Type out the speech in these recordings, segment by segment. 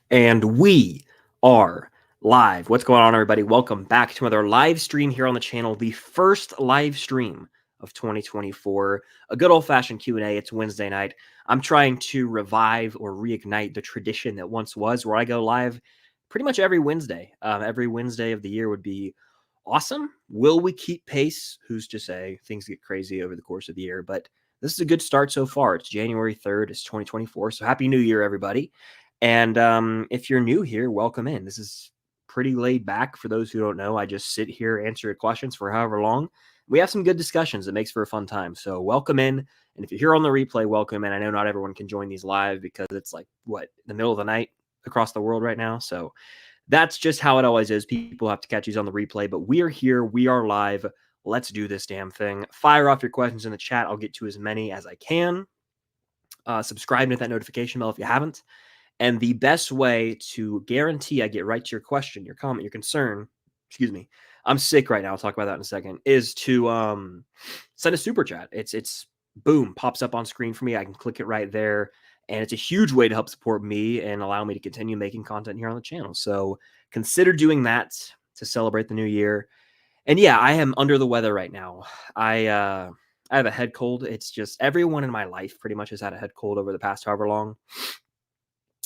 And we are live. What's going on, everybody? Welcome back to another live stream here on the channel, the first live stream of 2024, a good old-fashioned Q&A. It's Wednesday night. I'm trying to revive or reignite the tradition that once was where I go live pretty much every Wednesday. Every Wednesday of the year would be awesome. Will we keep pace? Who's to say? Things get crazy over the course of the year, but this is a good start so far. It's January 3rd. It's 2024, so Happy New Year, everybody. And if you're new here, welcome in. This is pretty laid back. For those who don't know, I just sit here, answer your questions for however long. We have some good discussions. It makes for a fun time. So welcome in. And if you're here on the replay, welcome in. I know not everyone can join these live because it's like, the middle of the night across the world right now. So that's just how it always is. People have to catch these on the replay, but we are here. We are live. Let's do this damn thing. Fire off your questions in the chat. I'll get to as many as I can. Subscribe and hit that notification bell if you haven't. And the best way to guarantee I get right to your question, your comment, your concern, excuse me, I'm sick right now, I'll talk about that in a second, is to send a super chat. It's boom, pops up on screen for me. I can click it right there. And it's a huge way to help support me and allow me to continue making content here on the channel. So consider doing that to celebrate the new year. And yeah, I am under the weather right now. I have a head cold. It's just everyone in my life pretty much has had a head cold over the past however long.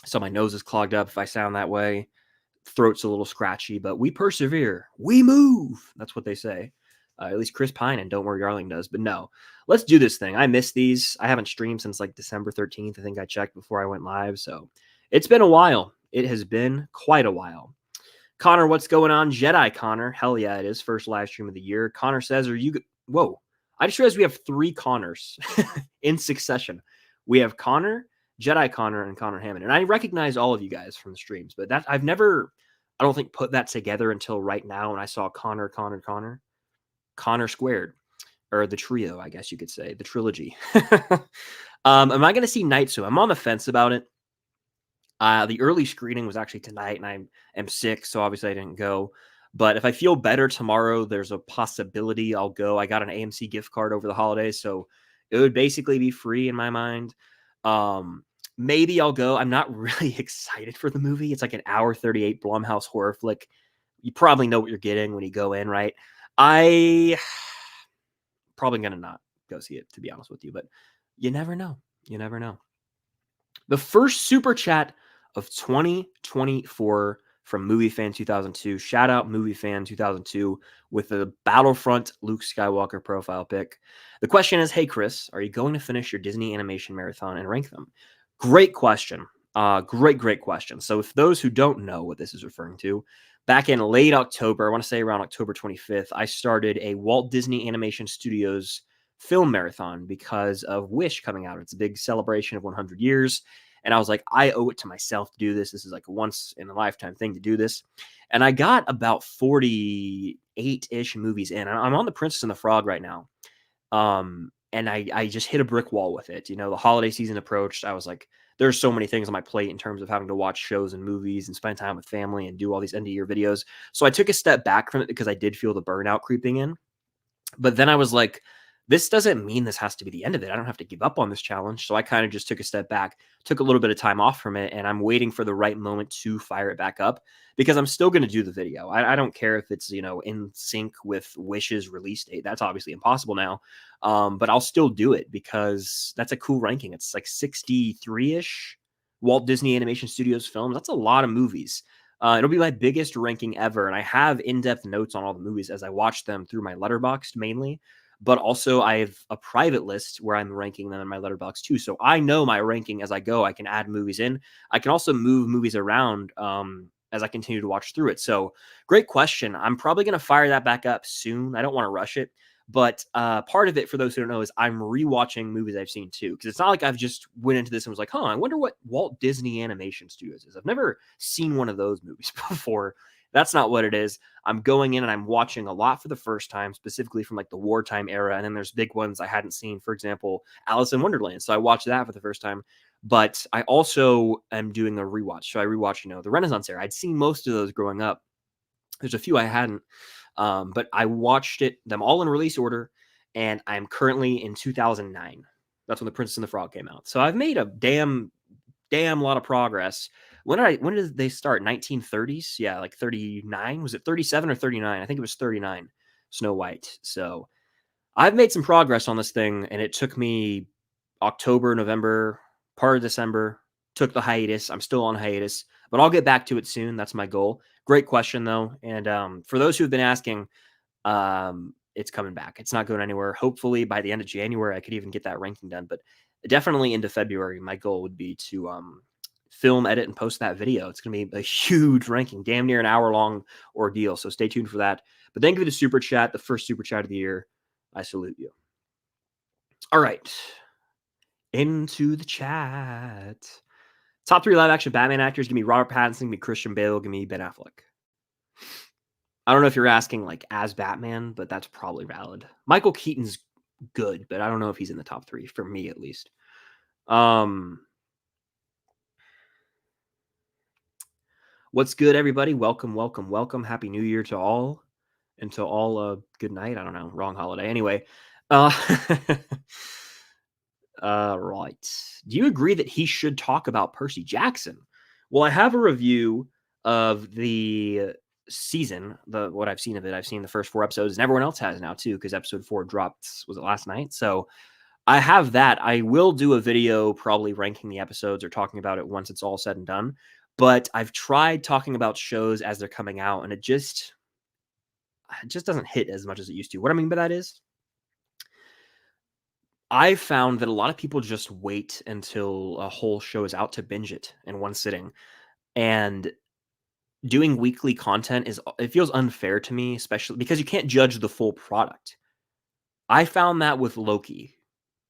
So my nose is clogged up if I sound that way. Throat's a little scratchy, but we persevere. We move. That's what they say. At least Chris Pine and Don't Worry Darling does. But no, let's do this thing. I miss these. I haven't streamed since like December 13th. I think I checked before I went live. So it's been a while. It has been quite a while. Connor, what's going on? Jedi Connor. Hell yeah, it is. First live stream of the year. Connor says, are you... Whoa. I just realized we have 3 Connors in succession. We have Connor, Jedi Connor, and Connor Hammond. And I recognize all of you guys from the streams, but that I've never, I don't think, put that together until right now when I saw Connor squared, or the trio, I guess you could say, the trilogy. Am I going to see Night soon? I'm on the fence about it. The early screening was actually tonight, and I am sick, so obviously I didn't go. But if I feel better tomorrow, there's a possibility I'll go. I got an AMC gift card over the holidays, so it would basically be free in my mind. Maybe I'll go. I'm not really excited for the movie. It's like an hour 38 Blumhouse horror flick. You probably know what you're getting when you go in, right? I probably going to not go see it, to be honest with you, but you never know. You never know. The first super chat of 2024 from Movie Fan 2002. Shout out Movie Fan 2002 with the Battlefront Luke Skywalker profile pic. The question is, hey, Chris, are you going to finish your Disney animation marathon and rank them? Great question. Great question. So if those who don't know what this is referring to, back in late October, I want to say around October 25th, I started a Walt Disney Animation Studios film marathon because of Wish coming out. It's a big celebration of 100 years. And I was like, I owe it to myself to do this. This is like a once in a lifetime thing to do this. And I got about 48-ish movies in. I'm on The Princess and the Frog right now. And I just hit a brick wall with it. You know, the holiday season approached. I was like, there's so many things on my plate in terms of having to watch shows and movies and spend time with family and do all these end of year videos. So I took a step back from it because I did feel the burnout creeping in. But then I was like, this doesn't mean this has to be the end of it. I don't have to give up on this challenge. So I kind of just took a step back, took a little bit of time off from it, and I'm waiting for the right moment to fire it back up because I'm still going to do the video. I don't care if it's, you know, in sync with Wish's release date. That's obviously impossible now. But I'll still do it because that's a cool ranking. It's like 63-ish Walt Disney Animation Studios films. That's a lot of movies. It'll be my biggest ranking ever. And I have in-depth notes on all the movies as I watch them through my Letterboxd mainly. But also I have a private list where I'm ranking them in my Letterboxd too. So I know my ranking as I go. I can add movies in. I can also move movies around as I continue to watch through it. So great question. I'm probably going to fire that back up soon. I don't want to rush it. But part of it, for those who don't know, is I'm rewatching movies I've seen too. Because it's not like I've just went into this and was like, I wonder what Walt Disney Animation Studios is. I've never seen one of those movies before. That's not what it is. I'm going in and I'm watching a lot for the first time, specifically from like the wartime era. And then there's big ones I hadn't seen, for example, Alice in Wonderland. So I watched that for the first time. But I also am doing a rewatch. So I rewatched, the Renaissance era. I'd seen most of those growing up. There's a few I hadn't. But I watched them all in release order. And I'm currently in 2009. That's when The Princess and the Frog came out. So I've made a damn lot of progress. When did they start? 1930s? Yeah, like 39. Was it 37 or 39? I think it was 39. Snow White. So I've made some progress on this thing, and it took me October, November, part of December. Took the hiatus. I'm still on hiatus, but I'll get back to it soon. That's my goal. Great question though, and for those who have been asking, it's coming back. It's not going anywhere. Hopefully by the end of January, I could even get that ranking done, but definitely into February, my goal would be to film, edit, and post that video. It's going to be a huge ranking, damn near an hour-long ordeal, so stay tuned for that. But thank you for the super chat, the first super chat of the year. I salute you. All right. Into the chat. Top 3 live-action Batman actors. Give me Robert Pattinson, give me Christian Bale, give me Ben Affleck. I don't know if you're asking like as Batman, but that's probably valid. Michael Keaton's good, but I don't know if he's in the top 3 for me at least. What's good, everybody? Welcome, welcome, welcome. Happy New Year to all. And to all, good night. I don't know. Wrong holiday. Anyway. Right. Do you agree that he should talk about Percy Jackson? Well, I have a review of the season, what I've seen of it. I've seen the first 4 episodes, and everyone else has now too, because episode 4 dropped, was it last night? So I have that. I will do a video probably ranking the episodes or talking about it once it's all said and done. But I've tried talking about shows as they're coming out, and it just doesn't hit as much as it used to. What I mean by that is, I found that a lot of people just wait until a whole show is out to binge it in one sitting. And doing weekly content it feels unfair to me, especially because you can't judge the full product. I found that with Loki.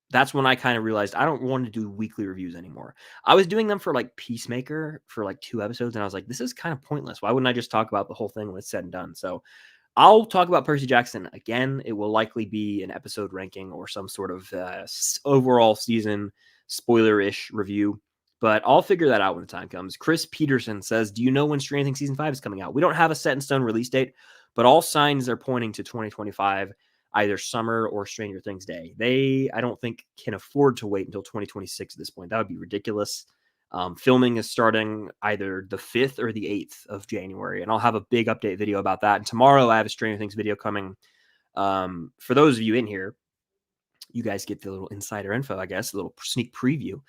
That's when I kind of realized I don't want to do weekly reviews anymore. I was doing them for like Peacemaker for like 2 episodes, and I was like, this is kind of pointless. Why wouldn't I just talk about the whole thing when it's said and done? So I'll talk about Percy Jackson again. It will likely be an episode ranking or some sort of overall season spoiler-ish review, but I'll figure that out when the time comes. Chris Peterson says, do you know when Stranger Things Season 5 is coming out? We don't have a set-in-stone release date, but all signs are pointing to 2025, either summer or Stranger Things Day. I don't think, can afford to wait until 2026 at this point. That would be ridiculous. Filming is starting either the 5th or the 8th of January, and I'll have a big update video about that. And tomorrow I have a Stranger Things video coming. For those of you in here, you guys get the little insider info, I guess, a little sneak preview.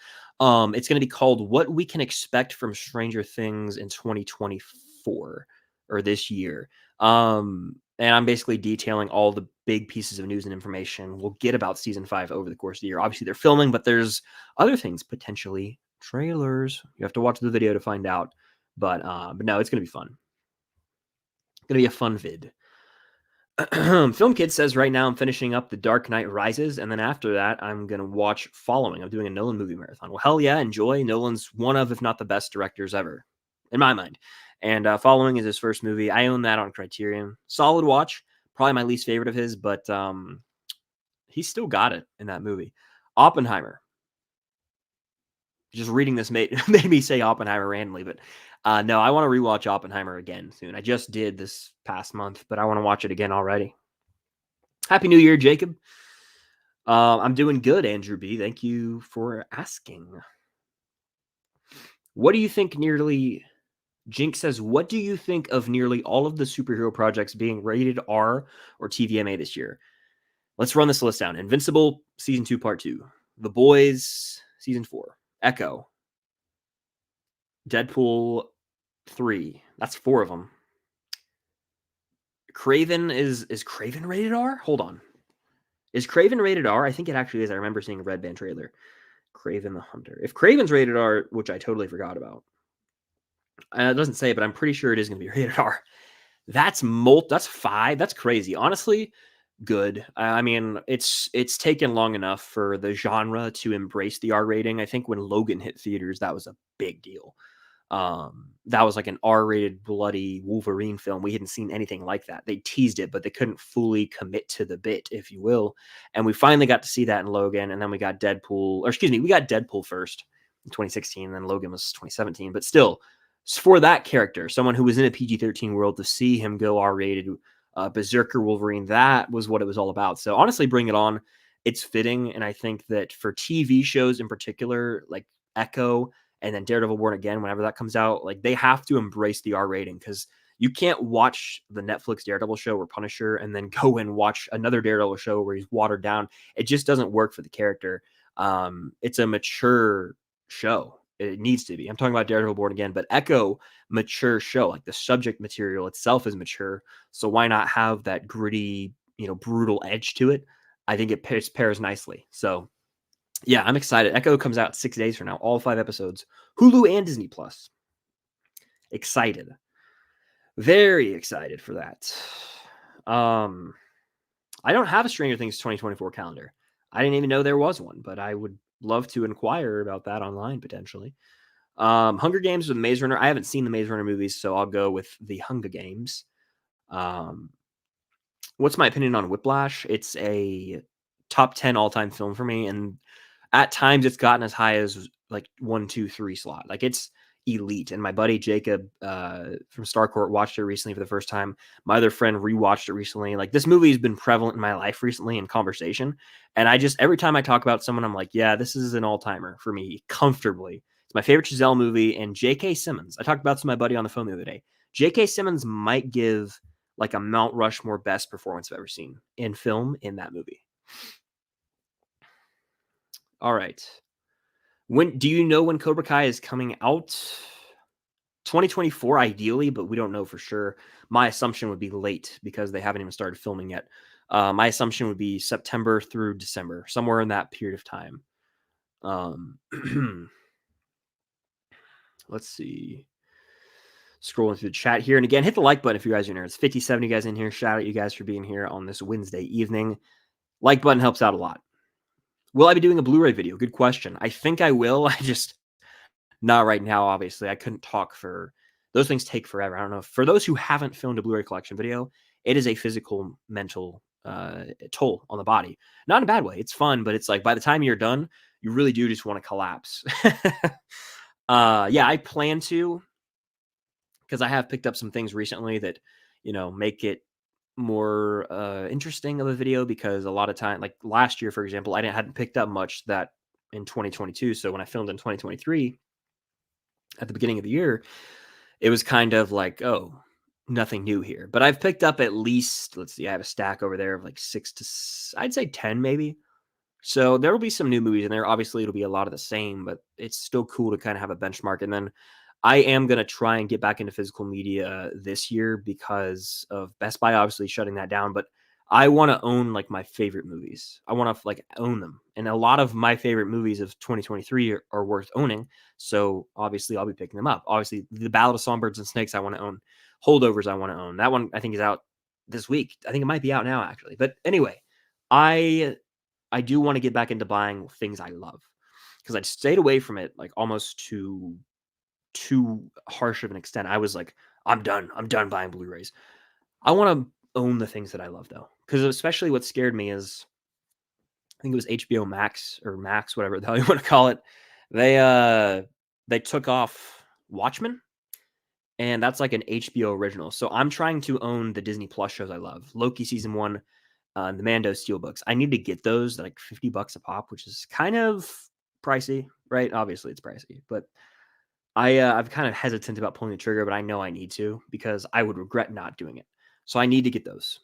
It's going to be called What We Can Expect from Stranger Things in 2024, or this year. And I'm basically detailing all the big pieces of news and information we'll get about season 5 over the course of the year. Obviously, they're filming, but there's other things, potentially trailers. You have to watch the video to find out. But no, it's going to be fun. It's going to be a fun vid. Film Kid says right now I'm finishing up The Dark Knight Rises, and then after that I'm going to watch Following. I'm doing a Nolan movie marathon. Well, hell yeah, enjoy. Nolan's one of, if not the best directors ever, in my mind. And Following is his first movie. I own that on Criterion. Solid watch. Probably my least favorite of his, but he still got it in that movie. Oppenheimer. Just reading this made me say Oppenheimer randomly, but no, I want to rewatch Oppenheimer again soon. I just did this past month, but I want to watch it again already. Happy New Year, Jacob. I'm doing good, Andrew B. Thank you for asking. What do you think Jink says, what do you think of nearly all of the superhero projects being rated R or TVMA this year? Let's run this list down. Invincible, Season 2, Part 2. The Boys, Season 4. Echo. Deadpool 3. That's 4 of them. Craven is Craven rated R? Hold on. Is Craven rated R? I think it actually is. I remember seeing a Red Band trailer. Craven the Hunter. If Craven's rated R, which I totally forgot about. It doesn't say, but I'm pretty sure it is going to be rated R. That's 5. That's crazy. Honestly, good. I mean, it's taken long enough for the genre to embrace the R rating. I think when Logan hit theaters, that was a big deal. That was like an R-rated bloody Wolverine film. We hadn't seen anything like that. They teased it, but they couldn't fully commit to the bit, if you will. And we finally got to see that in Logan. And then we got we got Deadpool first in 2016. And then Logan was 2017. But still, for that character, someone who was in a PG-13 world, to see him go R-rated, Berserker Wolverine, that was what it was all about. So honestly, bring it on. It's fitting. And I think that for TV shows in particular, like Echo and then Daredevil Born Again, whenever that comes out, like they have to embrace the R rating, because you can't watch the Netflix Daredevil show or Punisher and then go and watch another Daredevil show where he's watered down. It just doesn't work for the character. It's a mature show. It needs to be. I'm talking about Daredevil Born Again, but Echo, mature show. Like the subject material itself is mature. So why not have that gritty, brutal edge to it? I think it pairs nicely. So yeah, I'm excited. Echo comes out 6 days from now, all 5 episodes, Hulu and Disney Plus. Excited. Very excited for that. I don't have a Stranger Things 2024 calendar. I didn't even know there was one, but I would love to inquire about that online potentially. Hunger Games with Maze Runner. I haven't seen the Maze Runner movies, so I'll go with the Hunger Games. What's my opinion on Whiplash? It's a top 10 all-time film for me, and at times it's gotten as high as like 1, 2, 3 slot. Like it's elite. And my buddy Jacob from Starcourt watched it recently for the first time. My other friend rewatched it recently. Like this movie has been prevalent in my life recently in conversation. And I just, every time I talk about someone, I'm like, yeah, this is an all-timer for me comfortably. It's my favorite Giselle movie. And J.K. Simmons, I talked about this to my buddy on the phone the other day. J.K. Simmons might give like a Mount Rushmore best performance I've ever seen in film in that movie. All right. When do you know when Cobra Kai is coming out? 2024 ideally, but we don't know for sure. My assumption would be late because they haven't even started filming yet. My assumption would be September through December, somewhere in that period of time. Let's see. Scrolling through the chat here. And again, hit the like button if you guys are nerds. It's 57 you guys in here. Shout out you guys for being here on this Wednesday evening. Like button helps out a lot. Will I be doing a Blu-ray video? Good question. I think I will. I just not right now, obviously. I couldn't talk for those things take forever. I don't know. For those who haven't filmed a Blu-ray collection video, it is a physical, mental toll on the body. Not in a bad way. It's fun, but it's like by the time you're done, you really do just want to collapse. Yeah, I plan to, because I have picked up some things recently that, make it more interesting of a video, because a lot of time, like last year, for example, I hadn't picked up much that in 2022. So when I filmed in 2023, at the beginning of the year, it was kind of like, oh, nothing new here. But I've picked up at least, let's see, I have a stack over there of like 6 to, I'd say 10 maybe. So there will be some new movies in there. Obviously, it'll be a lot of the same, but it's still cool to kind of have a benchmark. And then I am going to try and get back into physical media this year because of Best Buy obviously shutting that down. But I want to own like my favorite movies. I want to like own them. And a lot of my favorite movies of 2023 are worth owning. So obviously I'll be picking them up. Obviously The Ballad of Songbirds and Snakes I want to own. Holdovers I want to own. That one I think is out this week. I think it might be out now actually. But anyway, I do want to get back into buying things I love, because I'd stayed away from it like almost too harsh of an extent. I was like, I'm done buying Blu-rays. I want to own the things that I love though, because especially what scared me is, I think it was HBO Max or Max, whatever the hell you want to call it. They took off Watchmen, and that's like an HBO original. So I'm trying to own the Disney Plus shows I love. Loki season 1, the Mando Steelbooks. I need to get those, like $50 a pop, which is kind of pricey, right? Obviously it's pricey, but I'm kind of hesitant about pulling the trigger, but I know I need to, because I would regret not doing it. So I need to get those.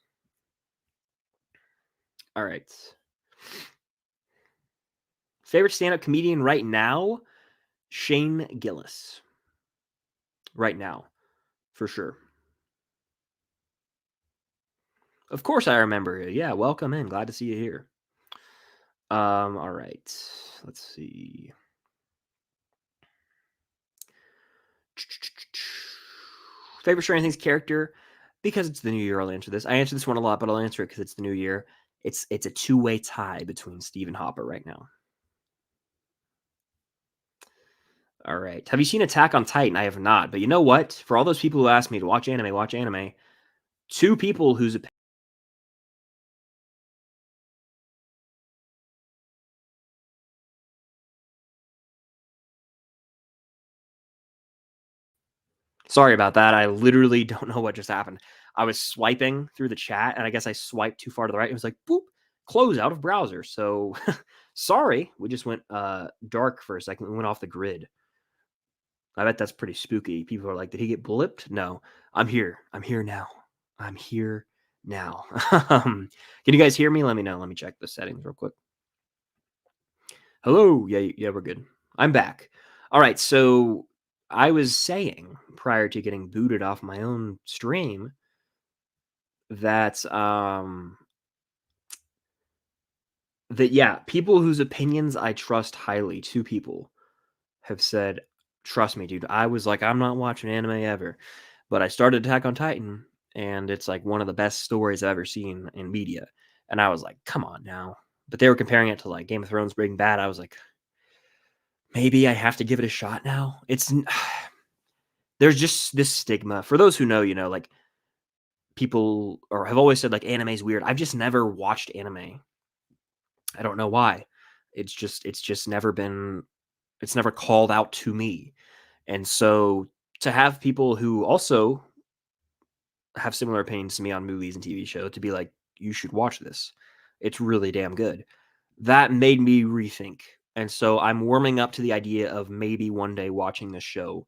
All right. Favorite stand-up comedian right now? Shane Gillis. Right now, for sure. Of course I remember you. Yeah, welcome in. Glad to see you here. All right. Let's see. Favorite Stranger Things character? Because it's the new year, I'll answer this. I answer this one a lot, but I'll answer it because it's the new year. It's a two-way tie between Steve and Hopper right now. All right. Have you seen Attack on Titan? I have not. But you know what? For all those people who ask me to watch anime, 2 people whose sorry about that. I literally don't know what just happened. I was swiping through the chat, and I guess I swiped too far to the right. It was like, boop, close out of browser. So sorry. We just went dark for a second. We went off the grid. I bet that's pretty spooky. People are like, "Did he get blipped?" No, I'm here. I'm here now. I'm here now. Can you guys hear me? Let me know. Let me check the settings real quick. Hello. Yeah, we're good. I'm back. All right. So I was saying prior to getting booted off my own stream that yeah, people whose opinions I trust highly, two people have said, trust me, dude. I was like, I'm not watching anime ever. But I started Attack on Titan, and it's like one of the best stories I've ever seen in media. And I was like, come on now. But they were comparing it to like Game of Thrones, Breaking Bad. I was like, maybe I have to give it a shot now. There's just this stigma. For those who know, like people or have always said like anime is weird. I've just never watched anime. I don't know why. It's never called out to me. And so to have people who also have similar opinions to me on movies and TV show to be like, you should watch this. It's really damn good. That made me rethink. And so I'm warming up to the idea of maybe one day watching this show.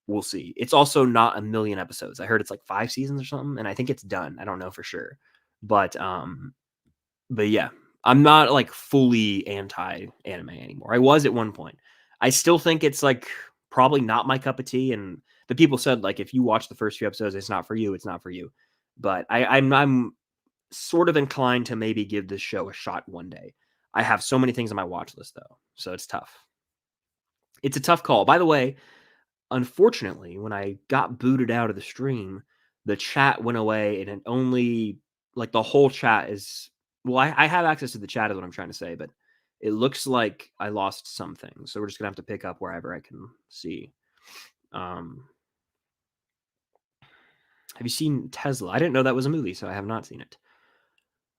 We'll see. It's also not a million episodes. I heard it's like 5 seasons or something, and I think it's done. I don't know for sure. But yeah, I'm not like fully anti-anime anymore. I was at one point. I still think it's like probably not my cup of tea. And the people said like if you watch the first few episodes, it's not for you. It's not for you. But I'm sort of inclined to maybe give this show a shot one day. I have so many things on my watch list though, so it's tough. It's a tough call. By the way, unfortunately, when I got booted out of the stream, the chat went away and it only like the whole chat is well, I have access to the chat is what I'm trying to say, but it looks like I lost something. So we're just gonna have to pick up wherever I can see. Have you seen Tesla? I didn't know that was a movie, so I have not seen it.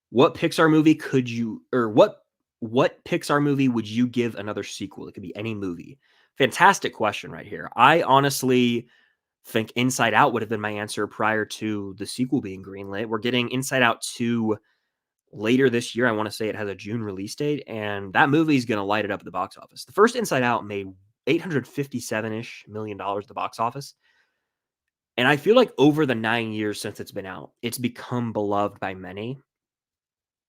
What Pixar movie could you or what Pixar movie would you give another sequel? It could be any movie. Fantastic question right here. I honestly think Inside Out would have been my answer prior to the sequel being greenlit. We're getting Inside Out 2 later this year. I want to say it has a June release date, and that movie is going to light it up at the box office. The first Inside Out made $857-ish million at the box office. And I feel like over the 9 years since it's been out, it's become beloved by many.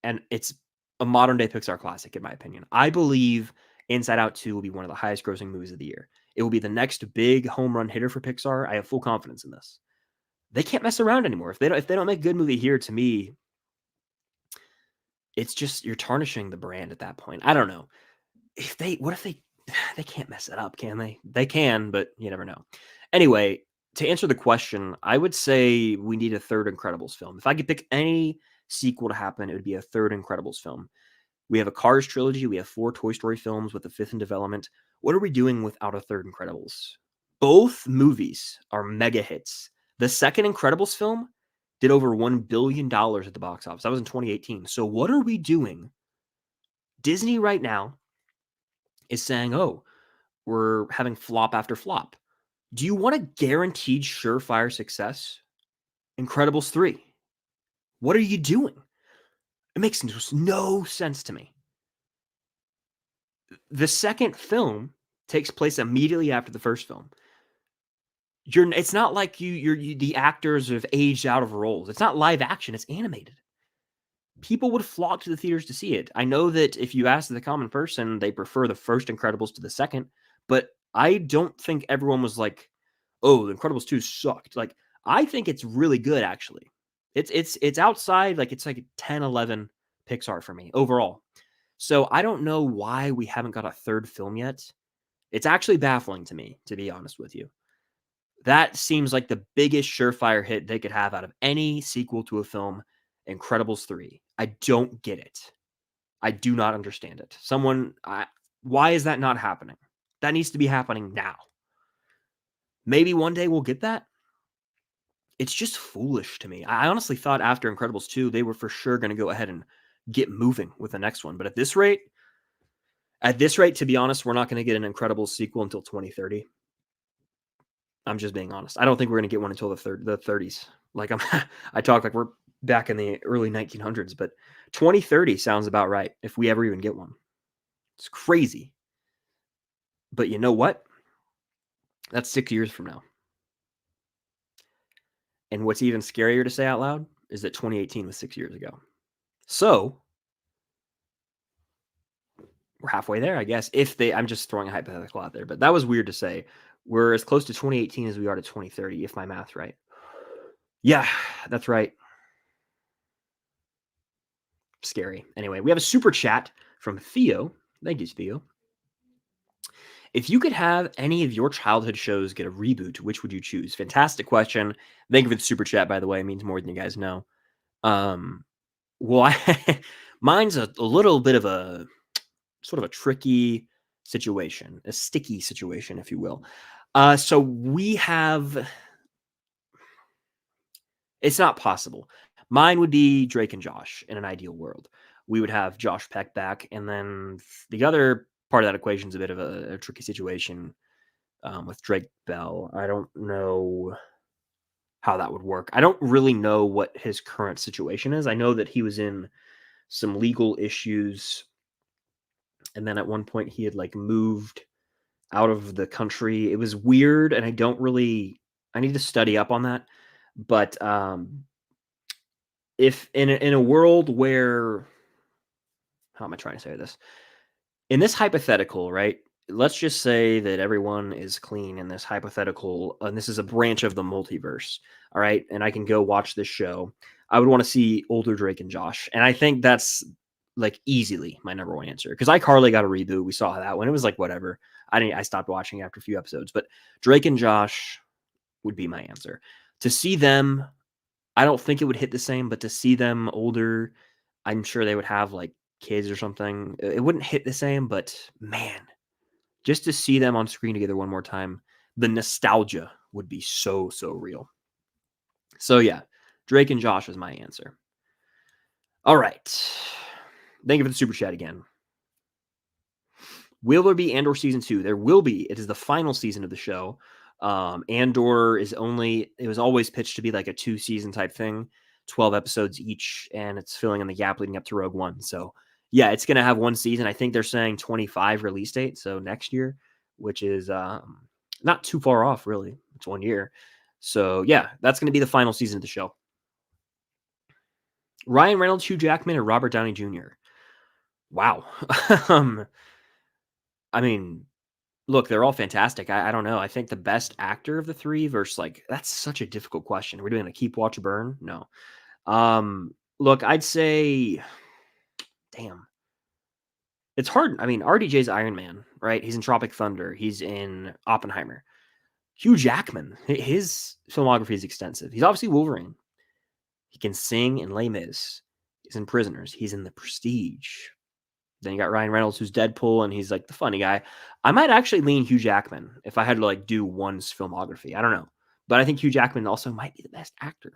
And it's a modern day Pixar classic, in my opinion. I believe Inside Out 2 will be one of the highest grossing movies of the year. It will be the next big home run hitter for Pixar. I have full confidence in this. They can't mess around anymore. If they don't make a good movie here, to me, it's just you're tarnishing the brand at that point. I don't know. What if they can't mess it up, can they? They can, but you never know. Anyway, to answer the question, I would say we need a third Incredibles film. If I could pick any sequel to happen, it would be a third Incredibles film. We have a Cars trilogy. We have 4 Toy Story films with the 5th in development. What are we doing without a third Incredibles? Both movies are mega hits. The second Incredibles film did over $1 billion at the box office. That was in 2018. So what are we doing? Disney right now is saying, oh, we're having flop after flop. Do you want a guaranteed surefire success? Incredibles 3. What are you doing? It makes no sense to me. The second film takes place immediately after the first film. It's not like the actors have aged out of roles. It's not live action. It's animated. People would flock to the theaters to see it. I know that if you ask the common person, they prefer the first Incredibles to the second, but I don't think everyone was like, "Oh, the Incredibles 2 sucked." Like, I think it's really good actually. It's outside, like it's like 10, 11 Pixar for me overall. So I don't know why we haven't got a third film yet. It's actually baffling to me, to be honest with you. That seems like the biggest surefire hit they could have out of any sequel to a film, Incredibles 3. I don't get it. I do not understand it. Why is that not happening? That needs to be happening now. Maybe one day we'll get that. It's just foolish to me. I honestly thought after Incredibles 2, they were for sure going to go ahead and get moving with the next one. But at this rate, to be honest, we're not going to get an Incredibles sequel until 2030. I'm just being honest. I don't think we're going to get one until the 30s. Like I talk like we're back in the early 1900s, but 2030 sounds about right if we ever even get one. It's crazy. But you know what? That's 6 years from now. And what's even scarier to say out loud is that 2018 was 6 years ago. So we're halfway there, I guess. I'm just throwing a hypothetical out there, but that was weird to say. We're as close to 2018 as we are to 2030, if my math's right. Yeah, that's right. Scary. Anyway, we have a super chat from Theo. Thank you, Theo. If you could have any of your childhood shows get a reboot, which would you choose? Fantastic question. Thank you for the super chat, by the way. It means more than you guys know. Well, mine's a little bit of a sort of a tricky situation, a sticky situation, if you will. So we have. It's not possible. Mine would be Drake and Josh in an ideal world. We would have Josh Peck back, and then the other part of that equation is a bit of a tricky situation with Drake Bell. I don't know how that would work. I don't really know what his current situation is. I know that he was in some legal issues, and then at one point he had like moved out of the country. It was weird, and I need to study up on that. But if in a world where, how am I trying to say this? In this hypothetical, right? Let's just say that everyone is clean in this hypothetical, and this is a branch of the multiverse. All right, and I can go watch this show. I would want to see older Drake and Josh, and I think that's like easily my number one answer because iCarly got a reboot. We saw that one. It was like whatever. I stopped watching after a few episodes, but Drake and Josh would be my answer. To see them, I don't think it would hit the same, but to see them older, I'm sure they would have like kids or something. It wouldn't hit the same, but man, just to see them on screen together one more time, the nostalgia would be so real. So yeah, Drake and Josh is my answer. All right. Thank you for the super chat again. Will there be Andor season 2? There will be. It is the final season of the show. Andor it was always pitched to be like a 2-season type thing, 12 episodes each, and it's filling in the gap leading up to Rogue One. So yeah, it's going to have one season. I think they're saying 25 release date, so next year, which is not too far off, really. It's 1 year. So yeah, that's going to be the final season of the show. Ryan Reynolds, Hugh Jackman, and Robert Downey Jr. Wow. I mean, look, they're all fantastic. I don't know. I think the best actor of the three versus like that's such a difficult question. We're doing a keep, watch, burn. No. Look, I'd say, damn, it's hard. I mean, RDJ's Iron Man, right? He's in Tropic Thunder. He's in Oppenheimer. Hugh Jackman, his filmography is extensive. He's obviously Wolverine. He can sing in Les Mis. He's in Prisoners. He's in The Prestige. Then you got Ryan Reynolds, who's Deadpool, and he's like the funny guy. I might actually lean Hugh Jackman if I had to like do one's filmography. I don't know. But I think Hugh Jackman also might be the best actor.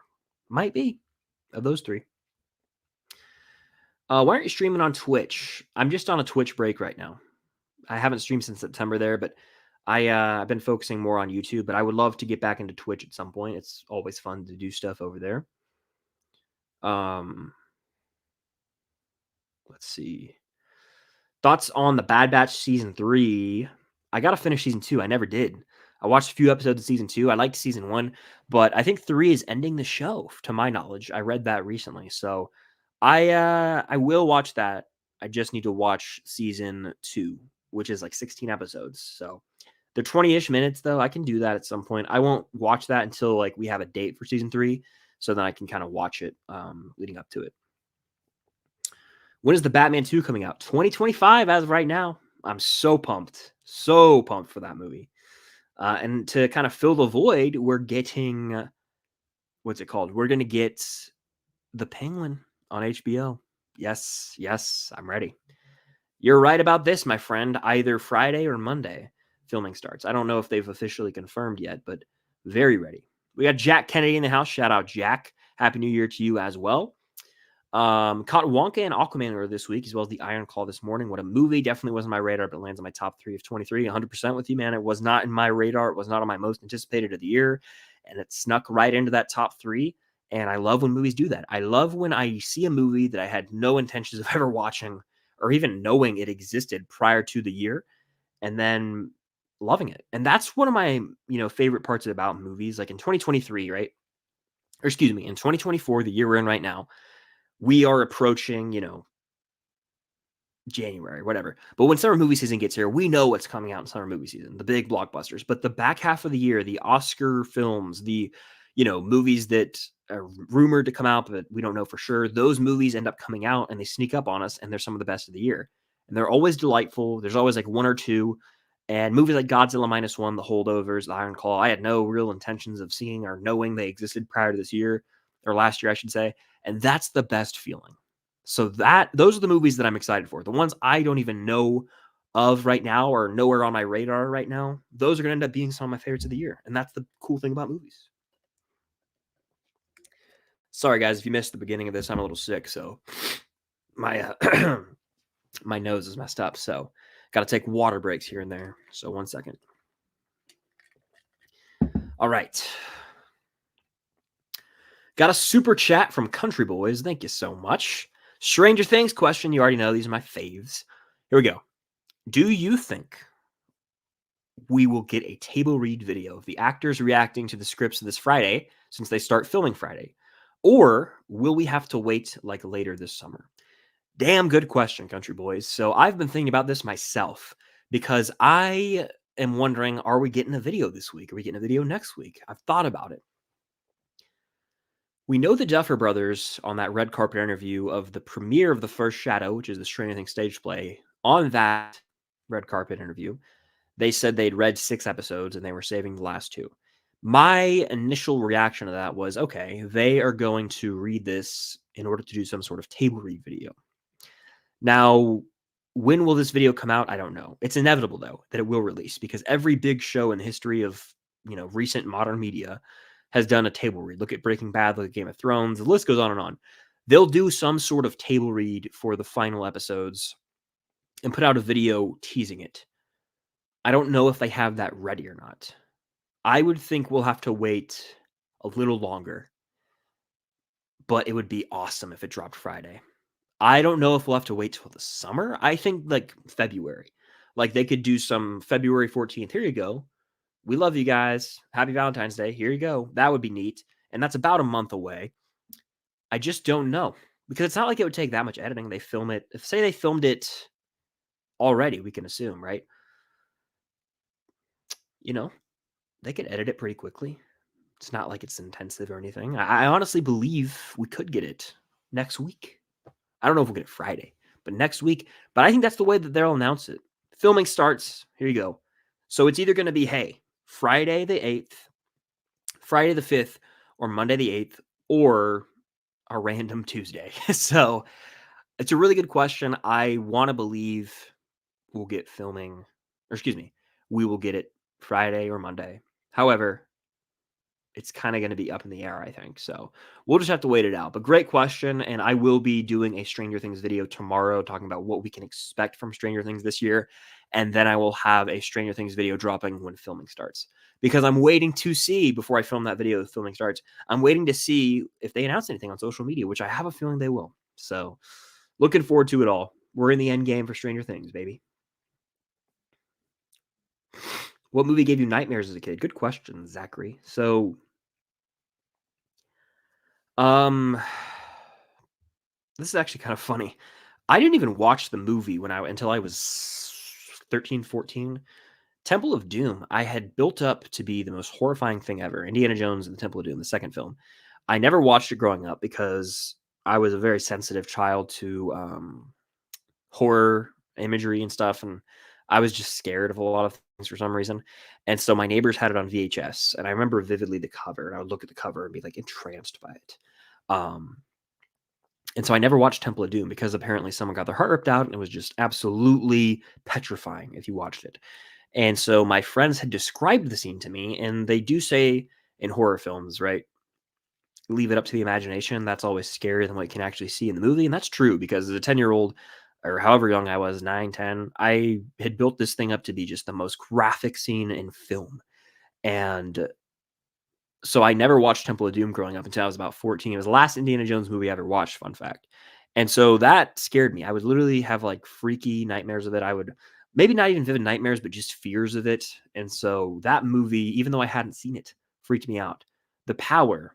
Might be of those three. Why aren't you streaming on Twitch? I'm just on a Twitch break right now. I haven't streamed since September there, but I've been focusing more on YouTube, but I would love to get back into Twitch at some point. It's always fun to do stuff over there. Let's see. Thoughts on the Bad Batch season 3? I got to finish season 2. I never did. I watched a few episodes of season 2. I liked season 1, but I think 3 is ending the show, to my knowledge. I read that recently, so I will watch that. I just need to watch season 2, which is like 16 episodes. So they're 20-ish minutes, though. I can do that at some point. I won't watch that until like we have a date for season 3, so then I can kind of watch it leading up to it. When is the Batman 2 coming out? 2025 as of right now. I'm so pumped for that movie. And to kind of fill the void, we're getting, what's it called? We're going to get The Penguin on HBO. Yes, I'm ready. You're right about this, my friend. Either Friday or Monday, filming starts. I don't know if they've officially confirmed yet, but very ready. We got Jack Kennedy in the house. Shout out, Jack. Happy New Year to you as well. Caught Wonka and Aquaman earlier this week, as well as the Iron Claw this morning. What a movie. Definitely wasn't my radar, but it lands on my top 3 of 23. 100% with you, man. It was not in my radar. It was not on my most anticipated of the year, and it snuck right into that top 3. And I love when movies do that. I love when I see a movie that I had no intentions of ever watching or even knowing it existed prior to the year. And then loving it. And that's one of my, favorite parts about movies. Like in 2023, right? Or excuse me, in 2024, the year we're in right now, we are approaching, January, whatever. But when summer movie season gets here, we know what's coming out in summer movie season, the big blockbusters. But the back half of the year, the Oscar films, the movies that are rumored to come out, but we don't know for sure, those movies end up coming out and they sneak up on us, and they're some of the best of the year. And they're always delightful. There's always like one or two. And movies like Godzilla Minus One, The Holdovers, The Iron Claw, I had no real intentions of seeing or knowing they existed prior to this year, or last year, I should say. And that's the best feeling. So those are the movies that I'm excited for. The ones I don't even know of right now or nowhere on my radar right now, those are going to end up being some of my favorites of the year. And that's the cool thing about movies. Sorry, guys, if you missed the beginning of this, I'm a little sick, so my my nose is messed up. So got to take water breaks here and there. So 1 second. All right. Got a super chat from Country Boys. Thank you so much. Stranger Things question. You already know these are my faves. Here we go. Do you think we will get a table read video of the actors reacting to the scripts this Friday, since they start filming Friday? Or will we have to wait like later this summer? Damn good question, Country Boys. So I've been thinking about this myself because I am wondering, are we getting a video this week? Are we getting a video next week? I've thought about it. We know the Duffer Brothers on that red carpet interview of the premiere of The First Shadow, which is the Stranger Things stage play. On that red carpet interview, they said they'd read 6 episodes and they were saving the last 2. My initial reaction to that was, okay, they are going to read this in order to do some sort of table read video. Now, when will this video come out? I don't know. It's inevitable, though, that it will release because every big show in the history of, recent modern media has done a table read. Look at Breaking Bad, look at Game of Thrones. The list goes on and on. They'll do some sort of table read for the final episodes and put out a video teasing it. I don't know if they have that ready or not. I would think we'll have to wait a little longer, but it would be awesome if it dropped Friday. I don't know if we'll have to wait till the summer. I think like February. Like they could do some February 14th. Here you go. We love you guys. Happy Valentine's Day. Here you go. That would be neat. And that's about a month away. I just don't know because it's not like it would take that much editing. They film it. If say they filmed it already, we can assume, right? They could edit it pretty quickly. It's not like it's intensive or anything. I honestly believe we could get it next week. I don't know if we'll get it Friday, but next week. But I think that's the way that they'll announce it. Filming starts. Here you go. So it's either going to be, hey, Friday the 8th, Friday the 5th, or Monday the 8th, or a random Tuesday. So it's a really good question. I want to believe we'll get filming, or excuse me, we will get it Friday or Monday. However, it's kind of going to be up in the air, I think. So we'll just have to wait it out. But great question. And I will be doing a Stranger Things video tomorrow talking about what we can expect from Stranger Things this year. And then I will have a Stranger Things video dropping when filming starts. Because I'm waiting to see, before I film that video, the filming starts, I'm waiting to see if they announce anything on social media, which I have a feeling they will. So looking forward to it all. We're in the end game for Stranger Things, baby. What movie gave you nightmares as a kid? Good question, Zachary. So, this is actually kind of funny. I didn't even watch the movie until I was 13, 14. Temple of Doom, I had built up to be the most horrifying thing ever. Indiana Jones and the Temple of Doom, the second film. I never watched it growing up because I was a very sensitive child to horror imagery and stuff, and I was just scared of a lot of things for some reason. And so my neighbors had it on VHS, and I remember vividly the cover, and I would look at the cover and be like entranced by it. And so I never watched Temple of Doom because apparently someone got their heart ripped out and it was just absolutely petrifying if you watched it. And so my friends had described the scene to me, and they do say in horror films, right, leave it up to the imagination. That's always scarier than what you can actually see in the movie. And that's true because as a 10-year-old, or however young I was, 9, 10, I had built this thing up to be just the most graphic scene in film. And so I never watched Temple of Doom growing up until I was about 14. It was the last Indiana Jones movie I ever watched, fun fact. And so that scared me. I would literally have like freaky nightmares of it. I would maybe not even vivid nightmares, but just fears of it. And so that movie, even though I hadn't seen it, freaked me out. The power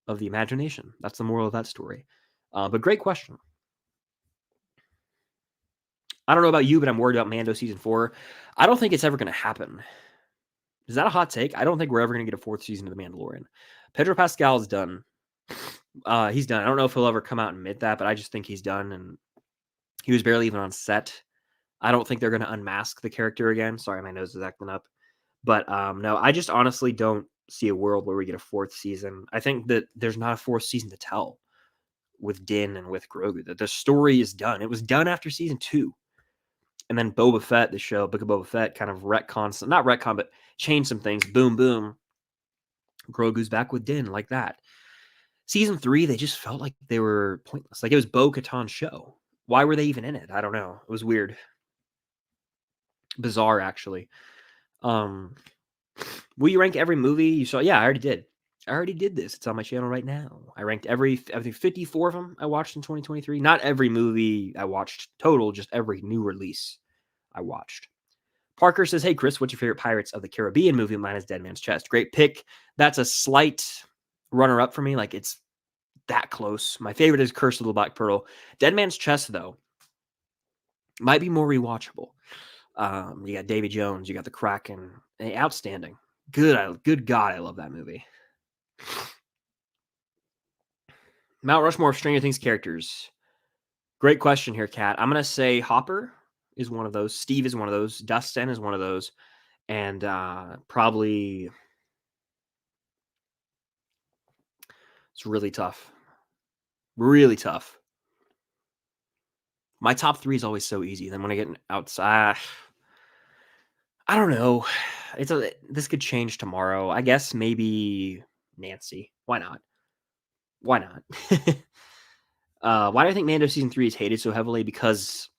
of the imagination. That's the moral of that story. But great question. I don't know about you, but I'm worried about Mando season 4. I don't think it's ever going to happen. Is that a hot take? I don't think we're ever going to get a 4th season of The Mandalorian. Pedro Pascal is done. He's done. I don't know if he'll ever come out and admit that, but I just think he's done. And he was barely even on set. I don't think they're going to unmask the character again. Sorry, my nose is acting up. But no, I just honestly don't see a world where we get a 4th season. I think that there's not a 4th season to tell with Din and with Grogu. That the story is done. It was done after season 2. And then Boba Fett, the show, Book of Boba Fett, kind of not retcon, but changed some things. Boom, boom. Grogu's back with Din like that. Season 3, they just felt like they were pointless. Like it was Bo-Katan's show. Why were they even in it? I don't know. It was weird. Bizarre, actually. Will you rank every movie you saw? Yeah, I already did. I already did this. It's on my channel right now. I ranked I think 54 of them I watched in 2023. Not every movie I watched total, just every new release I watched. Parker says, hey, Chris, what's your favorite Pirates of the Caribbean movie? Mine is Dead Man's Chest. Great pick. That's a slight runner-up for me. Like, it's that close. My favorite is Curse of the Black Pearl. Dead Man's Chest, though, might be more rewatchable. You got Davy Jones. You got the Kraken. Outstanding. Good God, I love that movie. Mount Rushmore of Stranger Things characters. Great question here, Kat. I'm going to say Hopper is one of those. Steve is one of those. Dustin is one of those. And probably it's really tough. Really tough. My top 3 is always so easy. Then when I get outside, I don't know. This could change tomorrow. I guess maybe Nancy. Why not? Why not? Why do I think Mando season 3 is hated so heavily? Because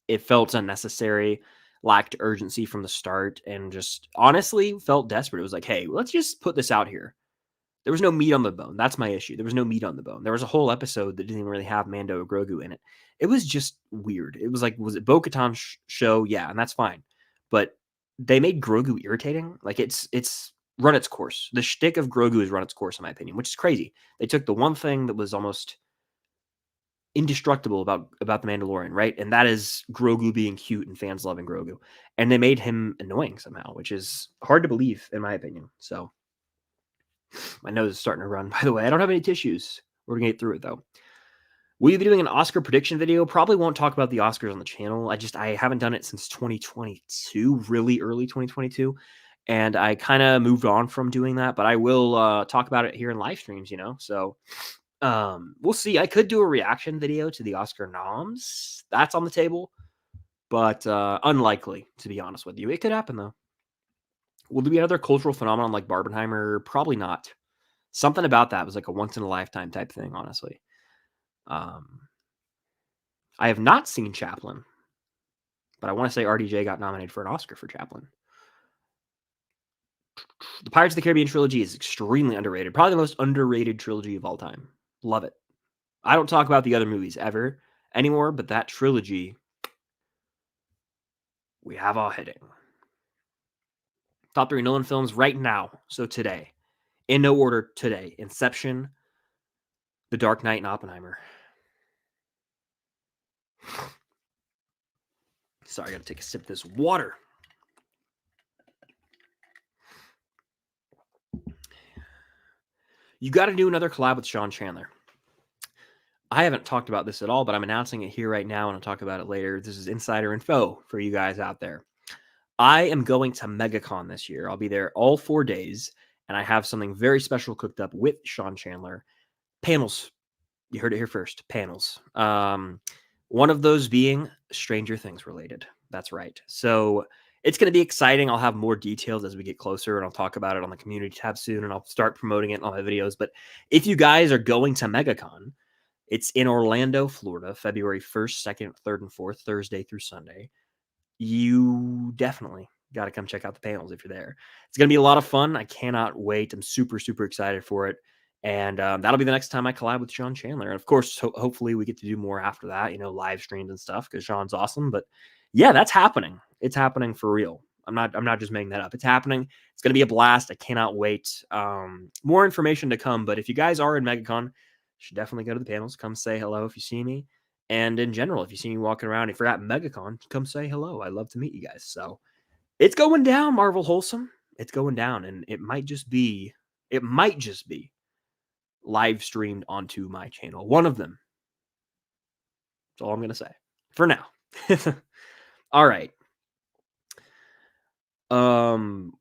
it felt unnecessary, lacked urgency from the start, and just honestly felt desperate. It was like, hey, let's just put this out here. There was no meat on the bone. That's my issue. There was no meat on the bone. There was a whole episode that didn't even really have Mando or Grogu in it. It was just weird. It was like, was it Bo-Katan's show? Yeah, and that's fine. But they made Grogu irritating. Like it's run its course. The shtick of Grogu has run its course, in my opinion, which is crazy. They took the one thing that was almost indestructible about the Mandalorian, right? And that is Grogu being cute and fans loving Grogu. And they made him annoying somehow, which is hard to believe, in my opinion. So my nose is starting to run, by the way. I don't have any tissues. We're going to get through it, though. Will you be doing an Oscar prediction video? Probably won't talk about the Oscars on the channel. I haven't done it since 2022, really early 2022. And I kind of moved on from doing that, but I will talk about it here in live streams, So we'll see. I could do a reaction video to the Oscar noms. That's on the table, but unlikely, to be honest with you. It could happen, though. Will there be another cultural phenomenon like Barbenheimer? Probably not. Something about that was like a once-in-a-lifetime type thing, honestly. I have not seen Chaplin, but I want to say RDJ got nominated for an Oscar for Chaplin. The Pirates of the Caribbean trilogy is extremely underrated. Probably the most underrated trilogy of all time. Love it. I don't talk about the other movies ever anymore, but that trilogy, we have all hitting. Top 3 Nolan films right now. So today. In no order today. Inception, The Dark Knight, and Oppenheimer. Sorry, I got to take a sip of this water. You got to do another collab with Sean Chandler. I haven't talked about this at all, but I'm announcing it here right now, and I'll talk about it later. This is insider info for you guys out there. I am going to Megacon this year. I'll be there all 4 days, and I have something very special cooked up with Sean Chandler. Panels. You heard it here first. Panels. One of those being Stranger Things related. That's right. So it's going to be exciting. I'll have more details as we get closer, and I'll talk about it on the community tab soon, and I'll start promoting it in all my videos. But if you guys are going to Megacon, it's in Orlando, Florida, February 1st, 2nd, 3rd, and 4th, Thursday through Sunday. You definitely got to come check out the panels if you're there. It's going to be a lot of fun. I cannot wait. I'm super, super excited for it. And that'll be the next time I collab with Sean Chandler. And of course, hopefully we get to do more after that, live streams and stuff because Sean's awesome. But yeah, that's happening. It's happening for real. I'm not just making that up. It's happening. It's going to be a blast. I cannot wait. More information to come, but if you guys are in Megacon, you should definitely go to the panels. Come say hello if you see me. And in general, if you see me walking around, if you're at Megacon, come say hello. I'd love to meet you guys. So it's going down, Marvel Wholesome. It's going down, and it might just be live streamed onto my channel. One of them. That's all I'm going to say for now. All right. I'm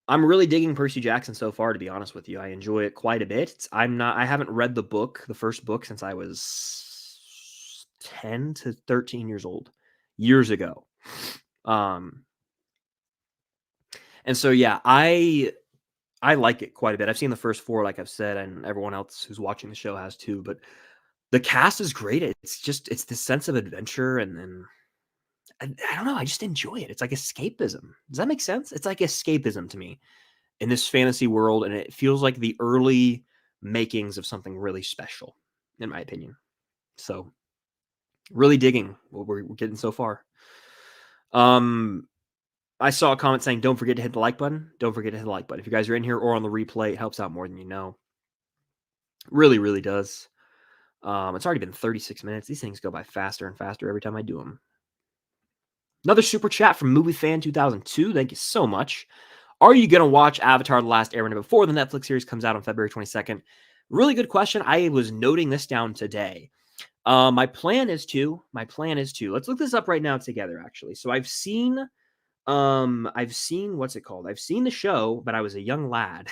really digging Percy Jackson so far, to be honest with you. I enjoy it quite a bit. I haven't read the first book, since I was 10 to 13 years old, years ago. And so, yeah, I like it quite a bit. I've seen the first 4, like I've said, and everyone else who's watching the show has too, but the cast is great. It's this sense of adventure, and I don't know, I just enjoy it. It's like escapism. Does that make sense? It's like escapism to me in this fantasy world, and it feels like the early makings of something really special, in my opinion. So, really digging what we're getting so far. I saw a comment saying, don't forget to hit the like button. Don't forget to hit the like button. If you guys are in here or on the replay, it helps out more than you know. Really, really does. It's already been 36 minutes. These things go by faster and faster every time I do them. Another super chat from MovieFan2002. Thank you so much. Are you going to watch Avatar The Last Airbender before the Netflix series comes out on February 22nd? Really good question. I was noting this down today. My plan is to. Let's look this up right now together, actually. So I've seen what's it called? I've seen the show, but I was a young lad.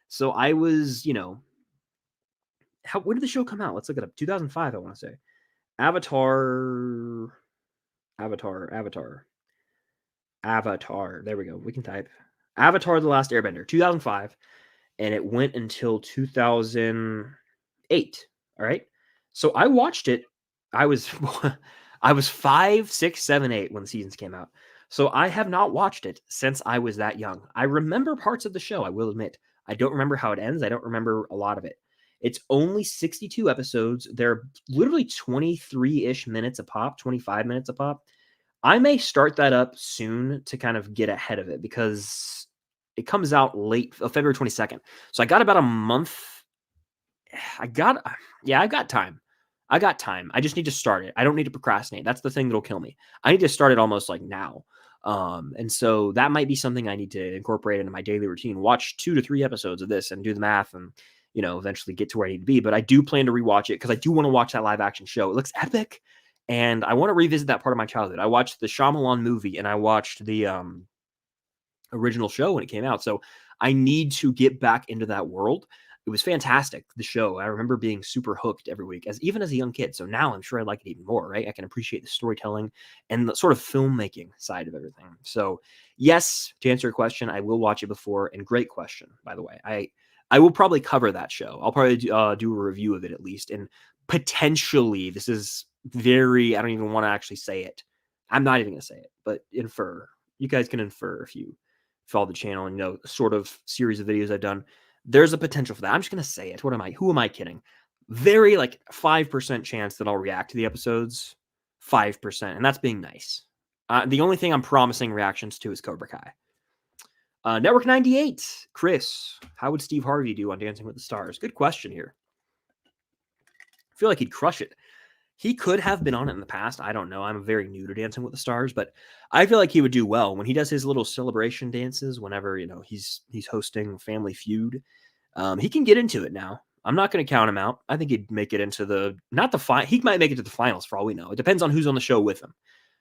So I was, when did the show come out? Let's look it up. 2005, I want to say. Avatar. There we go. We can type Avatar The Last Airbender, 2005, and it went until 2008. All right. So I watched it. I was 5, 6, 7, 8 when the seasons came out. So I have not watched it since I was that young. I remember parts of the show, I will admit. I don't remember how it ends. I don't remember a lot of it. It's only 62 episodes. They're literally 23-ish minutes a pop, 25 minutes a pop. I may start that up soon to kind of get ahead of it, because it comes out late, February 22nd. So I got about a month. I've got time. I got time. I just need to start it. I don't need to procrastinate. That's the thing that'll kill me. I need to start it almost like now. And so that might be something I need to incorporate into my daily routine. Watch 2 to 3 episodes of this and do the math, and eventually get to where I need to be. But I do plan to rewatch it, because I do want to watch that live action show. It looks epic. And I want to revisit that part of my childhood. I watched the Shyamalan movie, and I watched the original show when it came out. So I need to get back into that world. It was fantastic, the show. I remember being super hooked every week, even as a young kid. So now I'm sure I like it even more, right? I can appreciate the storytelling and the sort of filmmaking side of everything. So yes, to answer your question, I will watch it before. And great question, by the way. I will probably cover that show. I'll probably do a review of it at least. And potentially, this is I don't even want to actually say it. I'm not even going to say it, but infer. You guys can infer if you follow the channel and the sort of series of videos I've done. There's a potential for that. I'm just going to say it. Who am I kidding? Very 5% chance that I'll react to the episodes. 5%. And that's being nice. The only thing I'm promising reactions to is Cobra Kai. Network 98. Chris, how would Steve Harvey do on Dancing with the Stars? Good question here. I feel like he'd crush it. He could have been on it in the past. I don't know. I'm very new to Dancing with the Stars, but I feel like he would do well when he does his little celebration dances. Whenever he's hosting Family Feud, he can get into it now. I'm not going to count him out. I think he'd make it into he might make it to the finals for all we know. It depends on who's on the show with him.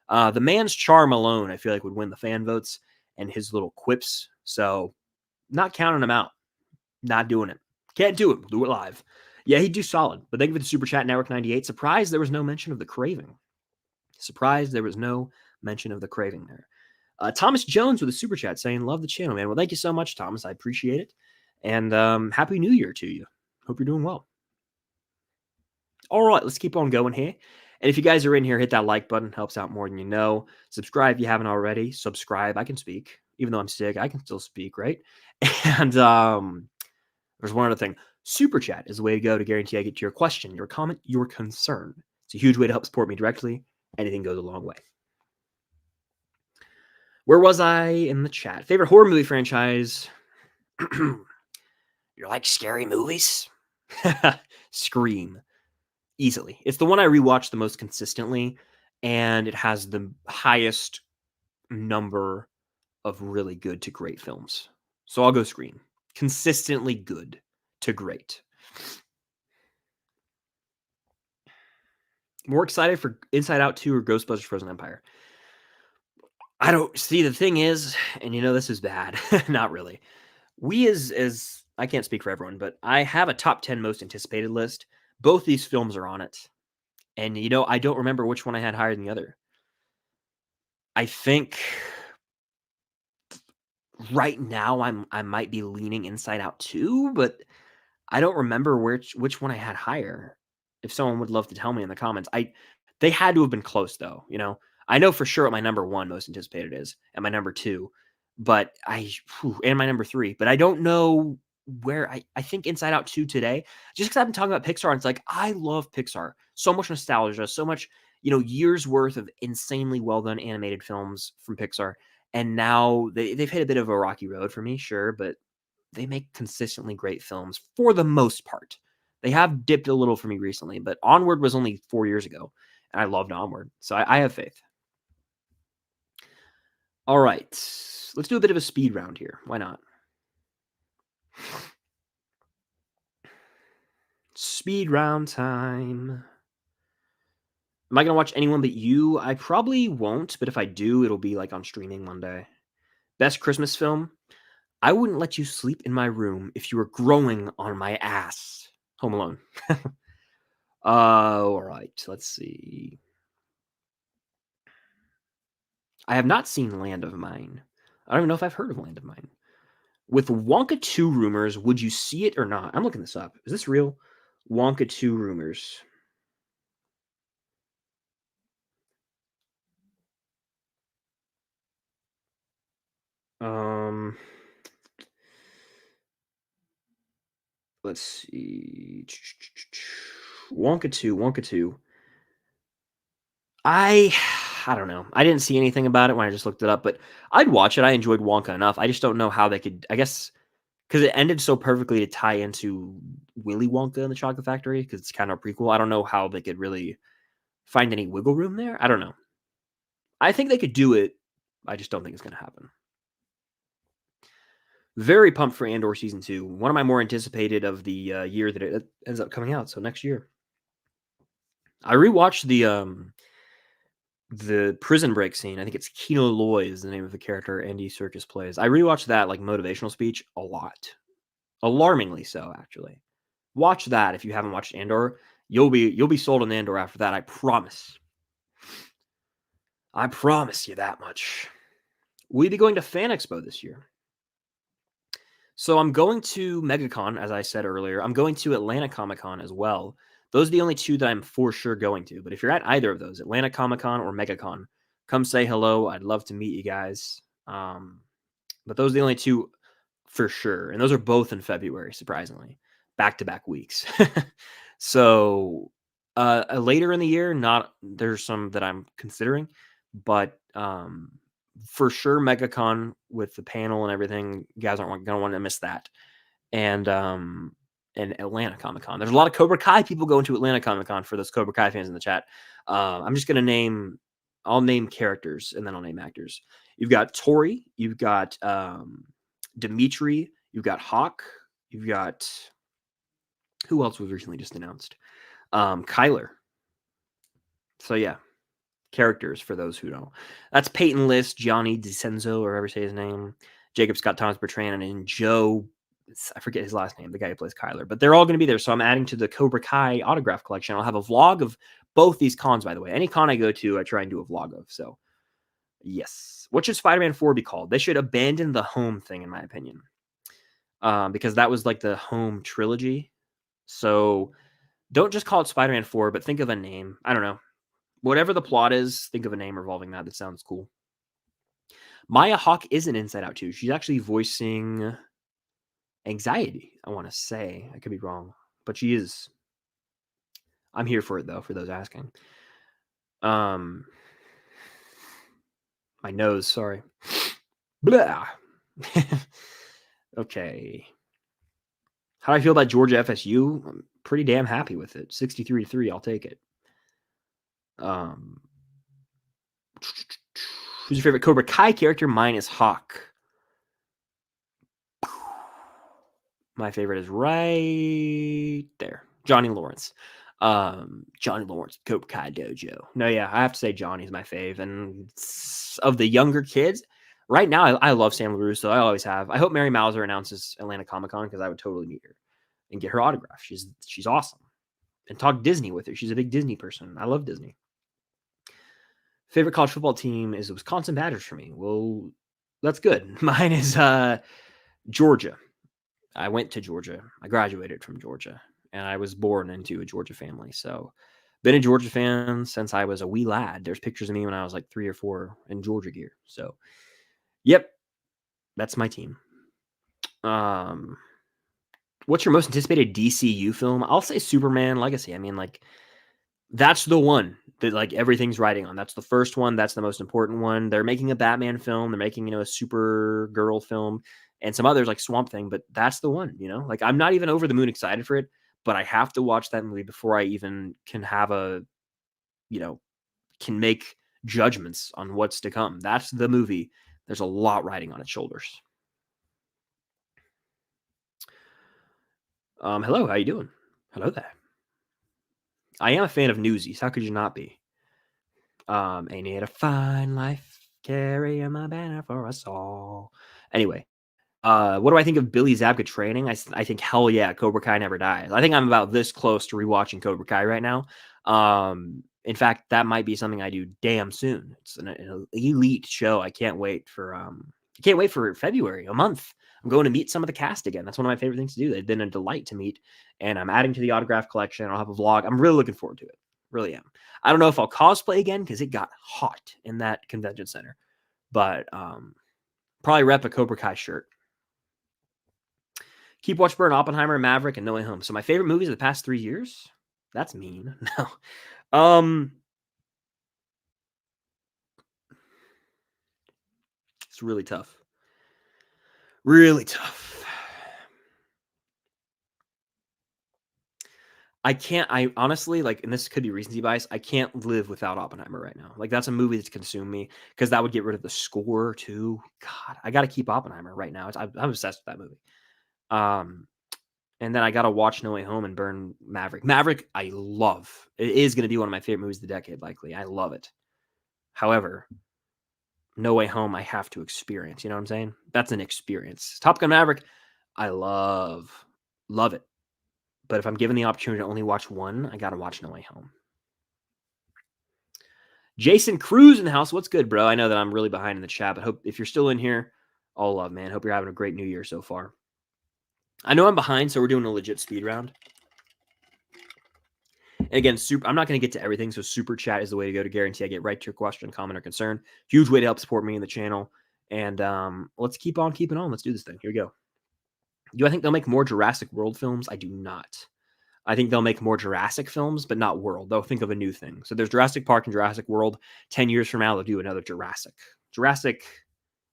The man's charm alone, I feel like, would win the fan votes, and his little quips. So, not counting him out. Not doing it. Can't do it. We'll do it live. Yeah, he'd do solid. But thank you for the super chat, Network 98. Surprised there was no mention of the craving. There. Thomas Jones with a super chat saying, love the channel, man. Well, thank you so much, Thomas. I appreciate it. And Happy New Year to you. Hope you're doing well. All right, let's keep on going here. And if you guys are in here, hit that like button. Helps out more than you know. Subscribe if you haven't already. Subscribe. I can speak. Even though I'm sick, I can still speak, right? And there's one other thing. Super chat is the way to go to guarantee I get to your question, your comment, your concern. It's a huge way to help support me directly. Anything goes a long way. Where was I in the chat? Favorite horror movie franchise? You like scary movies? Scream. Easily. It's the one I rewatch the most consistently, and it has the highest number of really good to great films. So I'll go Scream. Consistently good to great. More excited for Inside Out 2 or Ghostbusters Frozen Empire? I don't see, the thing is, and this is bad, not really. We as I can't speak for everyone, but I have a top 10 most anticipated list. Both these films are on it. And I don't remember which one I had higher than the other. I think right now I might be leaning Inside Out 2, but I don't remember which one I had higher. If someone would love to tell me in the comments. They had to have been close though, I know for sure what my number 1 most anticipated is and my number 2, but and my number 3, but I don't know where I think Inside Out 2 today, just because I've been talking about Pixar, and it's like I love Pixar. So much nostalgia, so much, years worth of insanely well done animated films from Pixar. And now they've hit a bit of a rocky road for me, sure, but they make consistently great films for the most part. They have dipped a little for me recently, but Onward was only 4 years ago, and I loved Onward. So I have faith. All right. Let's do a bit of a speed round here. Why not? Speed round time. Am I going to watch Anyone But You? I probably won't, but if I do, it'll be like on streaming Monday. Best Christmas film? I wouldn't let you sleep in my room if you were growing on my ass. Home Alone. All right. Let's see. I have not seen Land of Mine. I don't even know if I've heard of Land of Mine. With Wonka 2 rumors, would you see it or not? I'm looking this up. Is this real? Wonka 2 rumors. Let's see. Wonka 2. I don't know. I didn't see anything about it when I just looked it up, but I'd watch it. I enjoyed Wonka enough. I just don't know how they could, I guess, because it ended so perfectly to tie into Willy Wonka and the Chocolate Factory, because it's kind of a prequel. I don't know how they could really find any wiggle room there. I don't know. I think they could do it. I just don't think it's going to happen. Very pumped for Andor Season 2. One of my more anticipated of the year that it ends up coming out, so next year. I rewatched the prison break scene. I think it's Kino Loy is the name of the character Andy Serkis plays. I rewatched that like motivational speech a lot. Alarmingly so, actually. Watch that if you haven't watched Andor. You'll be sold on Andor after that, I promise. I promise you that much. Will you be going to Fan Expo this year? So I'm going to Megacon, as I said earlier. I'm going to Atlanta Comic-Con as well. Those are the only two that I'm for sure going to. But if you're at either of those, Atlanta Comic-Con or Megacon, come say hello. I'd love to meet you guys. But those are the only two for sure. And those are both in February, surprisingly. Back-to-back weeks. So later in the year, there's some that I'm considering. But for sure, Megacon with the panel and everything, you guys aren't going to want to miss that. And Atlanta Comic Con. There's a lot of Cobra Kai people going to Atlanta Comic Con for those Cobra Kai fans in the chat. I'm just going to I'll name characters and then I'll name actors. You've got Tori, you've got Dimitri, you've got Hawk, you've got, who else was recently just announced? Kyler. So yeah. Characters for those who know. That's Peyton List, Johnny DiCenzo, or however you say his name, Jacob Scott Thomas Bertrand, and Joe, I forget his last name, the guy who plays Kyler, but they're all going to be there. So I'm adding to the Cobra Kai autograph collection. I'll have a vlog of both these cons, by the way. Any con I go to, I try and do a vlog of. So yes. What should Spider-Man 4 be called? They should abandon the home thing, in my opinion, because that was like the home trilogy. So don't just call it Spider-Man 4, but think of a name. I don't know. Whatever the plot is, think of a name revolving that. That sounds cool. Maya Hawke is in Inside Out 2. She's actually voicing Anxiety, I want to say. I could be wrong, but she is. I'm here for it, though, for those asking. My nose, sorry. Blah. Okay. How do I feel about Georgia FSU? I'm pretty damn happy with it. 63-3, I'll take it. Who's your favorite Cobra Kai character? Mine is Hawk. My favorite is right there. Johnny Lawrence. Johnny Lawrence, Cobra Kai Dojo. No, yeah, I have to say Johnny's my fave. And of the younger kids, right now, I love Sam LaRusso. I always have. I hope Mary Mauser announces Atlanta Comic Con because I would totally meet her and get her autograph. She's awesome. And talk Disney with her. She's a big Disney person. I love Disney. Favorite college football team is the Wisconsin Badgers for me. Well, that's good. Mine is Georgia. I went to Georgia. I graduated from Georgia, and I was born into a Georgia family. So, been a Georgia fan since I was a wee lad. There's pictures of me when I was like 3 or 4 in Georgia gear. So, yep, that's my team. What's your most anticipated DCU film? I'll say Superman Legacy. I mean, like, that's the one that like everything's riding on. That's the first one. That's the most important one. They're making a Batman film. They're making, a Supergirl film and some others like Swamp Thing, but that's the one, like I'm not even over the moon excited for it, but I have to watch that movie before I even can have can make judgments on what's to come. That's the movie. There's a lot riding on its shoulders. Hello, how you doing? Hello there. I am a fan of Newsies. How could you not be? Ain't it a fine life, carrying my banner for us all. Anyway, what do I think of Billy Zabka training? I think hell yeah, Cobra Kai never dies. I think I'm about this close to rewatching Cobra Kai right now. In fact, that might be something I do damn soon. It's an elite show. I can't wait for February, a month. I'm going to meet some of the cast again. That's one of my favorite things to do. They've been a delight to meet, and I'm adding to the autograph collection. I'll have a vlog. I'm really looking forward to it. Really am. I don't know if I'll cosplay again because it got hot in that convention center, but probably rep a Cobra Kai shirt. Keep Watch Burn, Oppenheimer, Maverick, and No Way Home. So my favorite movies of the past 3 years? That's mean. No. It's really tough. Really tough. I honestly, like, and this could be recency bias, I can't live without Oppenheimer right now. Like, that's a movie that's consumed me because that would get rid of the score too. God, I got to keep Oppenheimer right now. I'm obsessed with that movie. And then I got to watch No Way Home and burn Maverick. Maverick, I love. It is going to be one of my favorite movies of the decade, likely. I love it. However, No Way Home, I have to experience. You know what I'm saying? That's an experience. Top Gun Maverick, I love it. But if I'm given the opportunity to only watch one, I got to watch No Way Home. Jason Cruz in the house. What's good, bro? I know that I'm really behind in the chat, but hope if you're still in here, all love, man. Hope you're having a great new year so far. I know I'm behind, so we're doing a legit speed round. And again, I'm not going to get to everything, so super chat is the way to go to guarantee I get right to your question, comment, or concern. Huge way to help support me in the channel. And let's keep on keeping on. Let's do this thing. Here we go. Do I think they'll make more Jurassic World films? I do not. I think they'll make more Jurassic films, but not World. They'll think of a new thing. So there's Jurassic Park and Jurassic World. 10 years from now, they'll do another Jurassic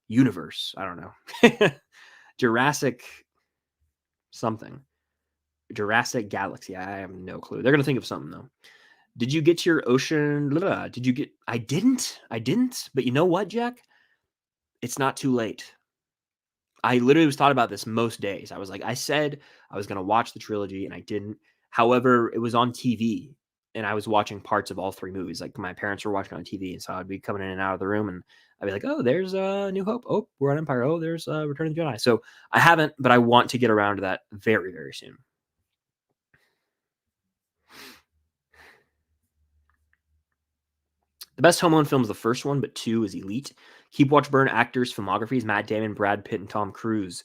universe. I don't know. Jurassic something. Jurassic Galaxy. I have no clue. They're going to think of something, though. Did you get your ocean? Did you get? I didn't. But you know what, Jack? It's not too late. I literally was thought about this most days. I was like, I said I was going to watch the trilogy and I didn't. However, it was on TV and I was watching parts of all 3 movies. Like my parents were watching on TV. And so I'd be coming in and out of the room and I'd be like, oh, there's New Hope. Oh, we're on Empire. Oh, there's Return of the Jedi. So I haven't, but I want to get around to that very, very soon. The best Home Alone film is the first one, but 2 is Elite. Keep Watch Burn actors, filmographies, Matt Damon, Brad Pitt, and Tom Cruise.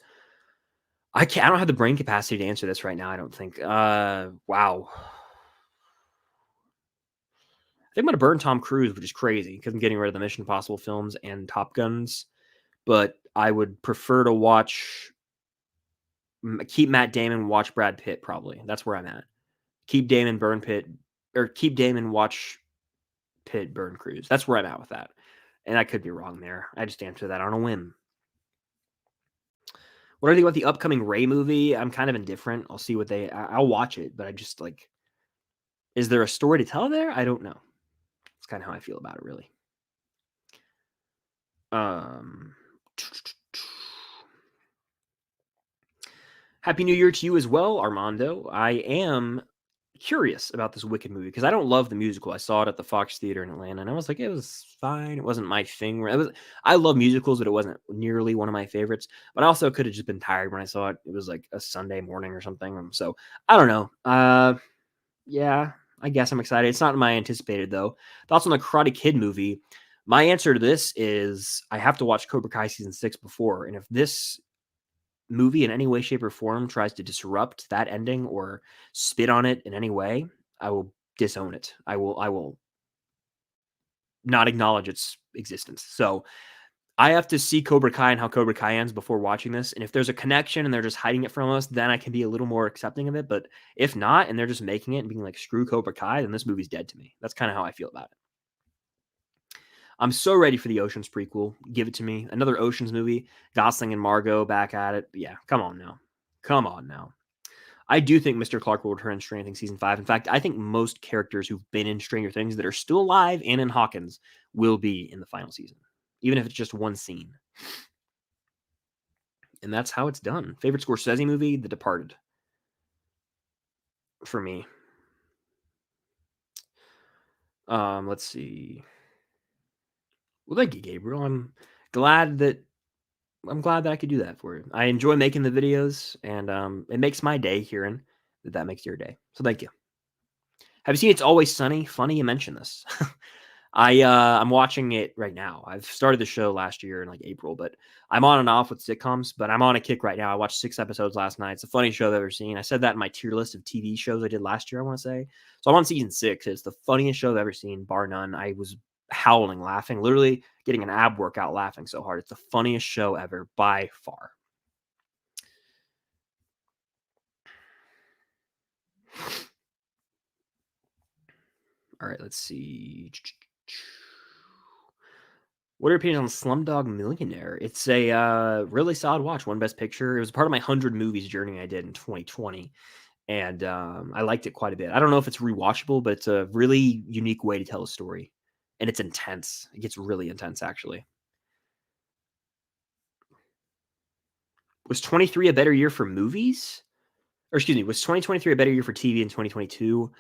I don't have the brain capacity to answer this right now, I don't think. Wow. I think I'm going to burn Tom Cruise, which is crazy because I'm getting rid of the Mission Impossible films and Top Guns. But I would prefer to keep Matt Damon, watch Brad Pitt, probably. That's where I'm at. Keep Damon, burn Pitt, or keep Damon, watch Pitt, burn Cruise. That's where I'm at with that. And I could be wrong there. I just answered that on a whim. What do I think about the upcoming Ray movie? I'm kind of indifferent. I'll see what I'll watch it, but I just like, is there a story to tell there? I don't know. It's kind of how I feel about it, really. Happy New Year to you as well, Armando. I am curious about this Wicked movie because I don't love the musical. I saw it at the Fox Theater in Atlanta, and I was like, it was fine. It wasn't my thing. I love musicals, but it wasn't nearly one of my favorites. But I also could have just been tired when I saw it. It was like a Sunday morning or something. So I don't know. Yeah, I guess I'm excited. It's not my anticipated though. Thoughts on the Karate Kid movie? My answer to this is I have to watch Cobra Kai season 6 before, and if this movie in any way, shape, or form tries to disrupt that ending or spit on it in any way, I will disown it. I will not acknowledge its existence. So I have to see Cobra Kai and how Cobra Kai ends before watching this. And if there's a connection and they're just hiding it from us, then I can be a little more accepting of it. But if not, and they're just making it and being like, screw Cobra Kai, then this movie's dead to me. That's kind of how I feel about it. I'm so ready for the Oceans prequel. Give it to me. Another Oceans movie. Gosling and Margot back at it. But yeah, come on now. Come on now. I do think Mr. Clark will return in Stranger Things season 5. In fact, I think most characters who've been in Stranger Things that are still alive and in Hawkins will be in the final season, even if it's just one scene. And that's how it's done. Favorite Scorsese movie? The Departed. For me. Let's see. Well, thank you, Gabriel. I'm glad that I could do that for you. I enjoy making the videos, and it makes my day hearing that makes your day. So thank you. Have you seen It's Always Sunny? Funny you mention this. I'm watching it right now. I've started the show last year in like April, but I'm on and off with sitcoms, but I'm on a kick right now. I watched 6 episodes last night. It's the funniest show I've ever seen. I said that in my tier list of TV shows I did last year, I want to say. So I'm on season 6. It's the funniest show I've ever seen, bar none. I was howling, laughing, literally getting an ab workout laughing so hard. It's the funniest show ever by far. All right, let's see. What are your opinions on Slumdog Millionaire? It's a really solid watch. Won Best Picture. It was part of my 100 movies journey I did in 2020, and I liked it quite a bit. I don't know if it's rewatchable, but it's a really unique way to tell a story, and it's intense. It gets really intense, actually. Was 23 a better year for movies? Or excuse me, was 2023 a better year for TV in 2022?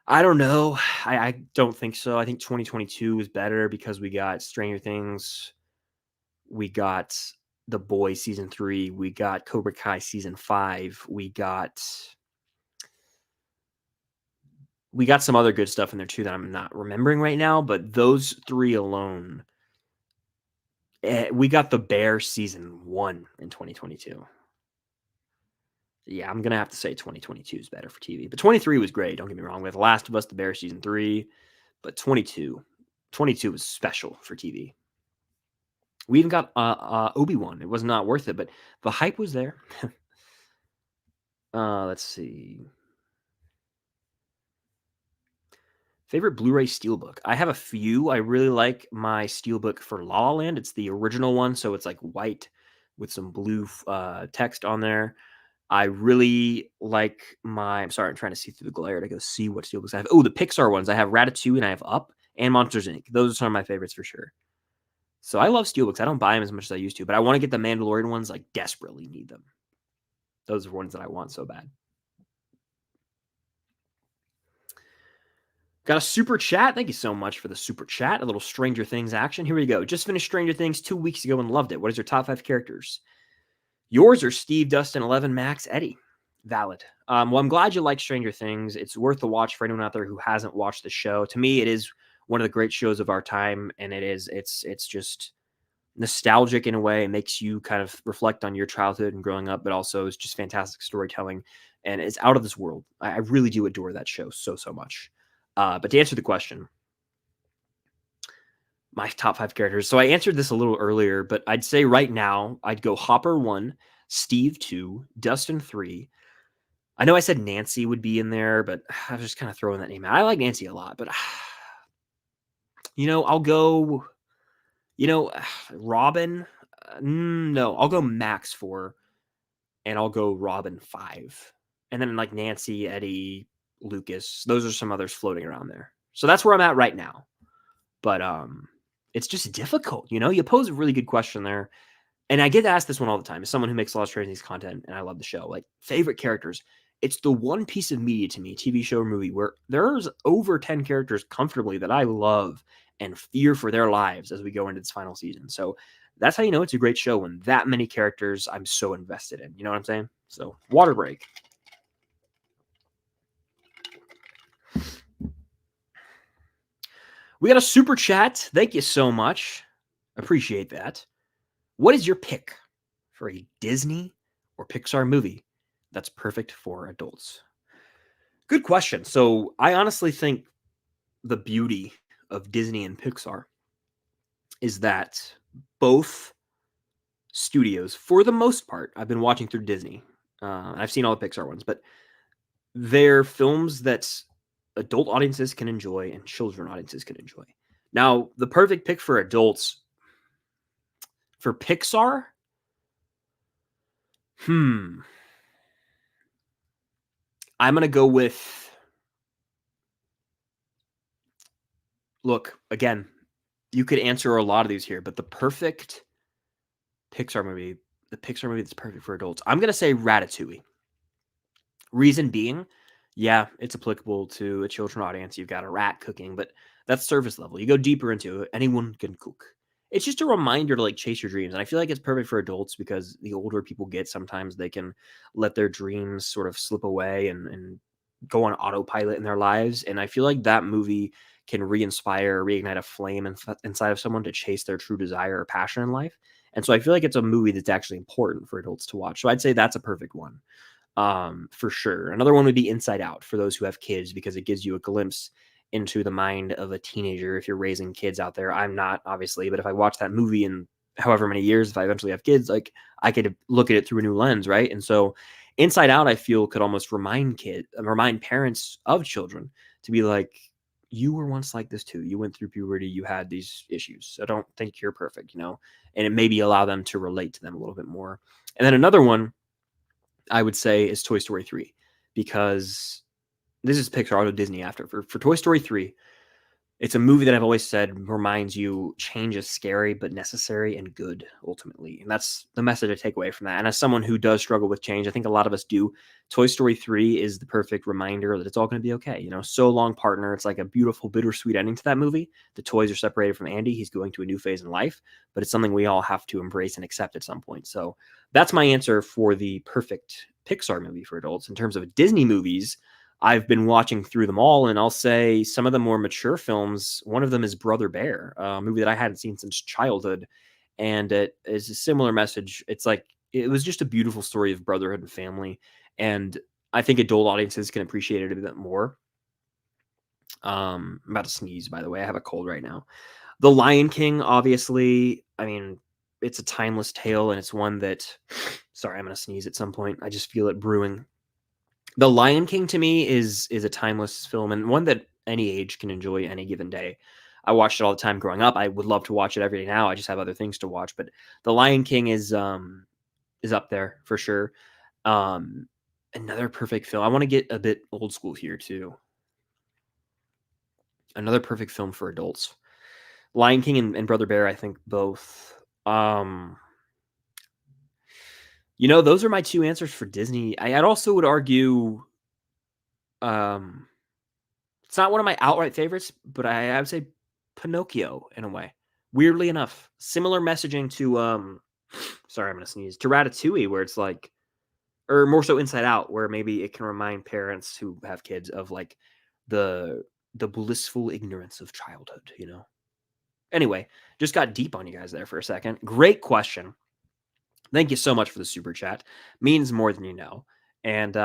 I don't know. I don't think so. I think 2022 was better because we got Stranger Things. We got The Boys season 3. We got Cobra Kai season 5. We got some other good stuff in there too that I'm not remembering right now, but those 3 alone. We got The Bear season 1 in 2022. Yeah, I'm going to have to say 2022 is better for TV. But 23 was great, don't get me wrong. We had The Last of Us, The Bear season 3, but 22 was special for TV. We even got Obi-Wan. It was not worth it, but the hype was there. Let's see. Favorite Blu-ray Steelbook? I have a few. I really like my Steelbook for La La Land. It's the original one, so it's like white with some blue text on there. I really like I'm sorry, I'm trying to see through the glare to go see what Steelbooks I have. Oh, the Pixar ones. I have Ratatouille and I have Up and Monsters, Inc. Those are some of my favorites for sure. So I love Steelbooks. I don't buy them as much as I used to, but I want to get the Mandalorian ones, like desperately need them. Those are ones that I want so bad. Got a super chat. Thank you so much for the super chat. A little Stranger Things action. Here we go. Just finished Stranger Things 2 weeks ago and loved it. What is your top 5 characters? Yours are Steve, Dustin, 11, Max, Eddie. Valid. Well, I'm glad you like Stranger Things. It's worth the watch for anyone out there who hasn't watched the show. To me, it is one of the great shows of our time, and it's just nostalgic in a way. It makes you kind of reflect on your childhood and growing up, but also it's just fantastic storytelling, and it's out of this world. I really do adore that show so much. But to answer the question, my top 5 characters. So I answered this a little earlier, but I'd say right now I'd go Hopper 1, Steve 2, Dustin 3. I know I said Nancy would be in there, but I was just kind of throwing that name out. I like Nancy a lot, but I'll go You know, Robin, no, I'll go Max 4, and I'll go Robin 5. And then like Nancy, Eddie, Lucas, those are some others floating around there. So that's where I'm at right now. But it's just difficult, you know? You pose a really good question there. And I get asked this one all the time as someone who makes a lot of Stranger Things content, and I love the show. Like, favorite characters. It's the one piece of media to me, TV show or movie, where there's over 10 characters comfortably that I love and fear for their lives as we go into this final season. So that's how you know it's a great show when that many characters I'm so invested in. You know what I'm saying? So, water break. We got a super chat. Thank you so much. Appreciate that. What is your pick for a Disney or Pixar movie that's perfect for adults? Good question. So I honestly think the beauty of Disney and Pixar is that both studios, for the most part, I've been watching through Disney. I've seen all the Pixar ones, but they're films that adult audiences can enjoy and children audiences can enjoy. Now, the perfect pick for adults for Pixar, I'm gonna go with. Look, again, you could answer a lot of these here, but the perfect Pixar movie, the Pixar movie that's perfect for adults, I'm gonna say Ratatouille. Reason being, yeah, it's applicable to a children audience. You've got a rat cooking, but that's surface level. You go deeper into it, anyone can cook. It's just a reminder to like chase your dreams. And I feel like it's perfect for adults because the older people get, sometimes they can let their dreams sort of slip away and go on autopilot in their lives. And I feel like that movie can re-inspire, reignite a flame inside of someone to chase their true desire or passion in life. And so I feel like it's a movie that's actually important for adults to watch. So I'd say that's a perfect one, for sure. Another one would be Inside Out for those who have kids because it gives you a glimpse into the mind of a teenager if you're raising kids out there. I'm not, obviously, but if I watch that movie in however many years, if I eventually have kids, like I could look at it through a new lens, right? And so Inside Out, I feel, could almost remind parents of children to be like, you were once like this too. You went through puberty, you had these issues. I don't think you're perfect, you know? And it maybe allow them to relate to them a little bit more. And then another one I would say is Toy Story 3 because this is Pixar, Auto Disney after. For Toy Story 3, it's a movie that I've always said reminds you change is scary but necessary and good ultimately. And that's the message I take away from that. And as someone who does struggle with change, I think a lot of us do. Toy Story 3 is the perfect reminder that it's all going to be okay. You know, so long, partner. It's like a beautiful, bittersweet ending to that movie. The toys are separated from Andy. He's going to a new phase in life, but it's something we all have to embrace and accept at some point. So that's my answer for the perfect Pixar movie for adults. In terms of Disney movies, I've been watching through them all, and I'll say some of the more mature films, one of them is Brother Bear, a movie that I hadn't seen since childhood, and it is a similar message. It's like, it was just a beautiful story of brotherhood and family, and I think adult audiences can appreciate it a bit more. I'm about to sneeze, by the way. I have a cold right now. The Lion King, obviously, I mean, it's a timeless tale, and it's one that, sorry, I'm going to sneeze at some point. I just feel it brewing. The Lion King to me is a timeless film and one that any age can enjoy any given day. I watched it all the time growing up. I would love to watch it every day now. I just have other things to watch, but The Lion King is up there for sure. Another perfect film. I want to get a bit old school here too. Another perfect film for adults. Lion King and Brother Bear, I think both. You know, those are my two answers for Disney. I'd also would argue, it's not one of my outright favorites, but I would say Pinocchio in a way. Weirdly enough, similar messaging to sorry, I'm gonna sneeze, to Ratatouille, where it's like, or more so Inside Out, where maybe it can remind parents who have kids of like the blissful ignorance of childhood, you know. Anyway, just got deep on you guys there for a second. Great question. Thank you so much for the super chat. Means more than you know. And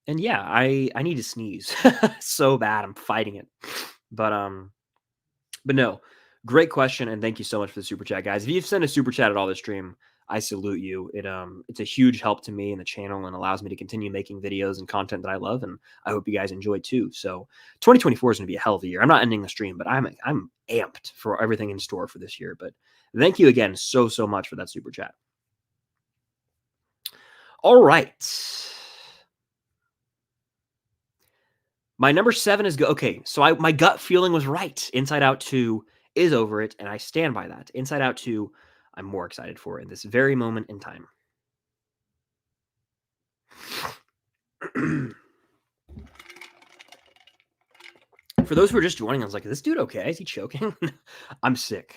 yeah, I need to sneeze so bad. I'm fighting it. But no. Great question, and thank you so much for the super chat, guys. If you've sent a super chat at all this stream, I salute you. It's a huge help to me and the channel and allows me to continue making videos and content that I love, and I hope you guys enjoy too. So 2024 is going to be a hell of a year. I'm not ending the stream, but I'm amped for everything in store for this year. But Thank you again so much for that super chat. All right. My number 7 is okay. So my gut feeling was right. Inside Out 2 is over it, and I stand by that. Inside Out 2, I'm more excited for in this very moment in time. For those who are just joining, I was like, is this dude okay? Is he choking? I'm sick.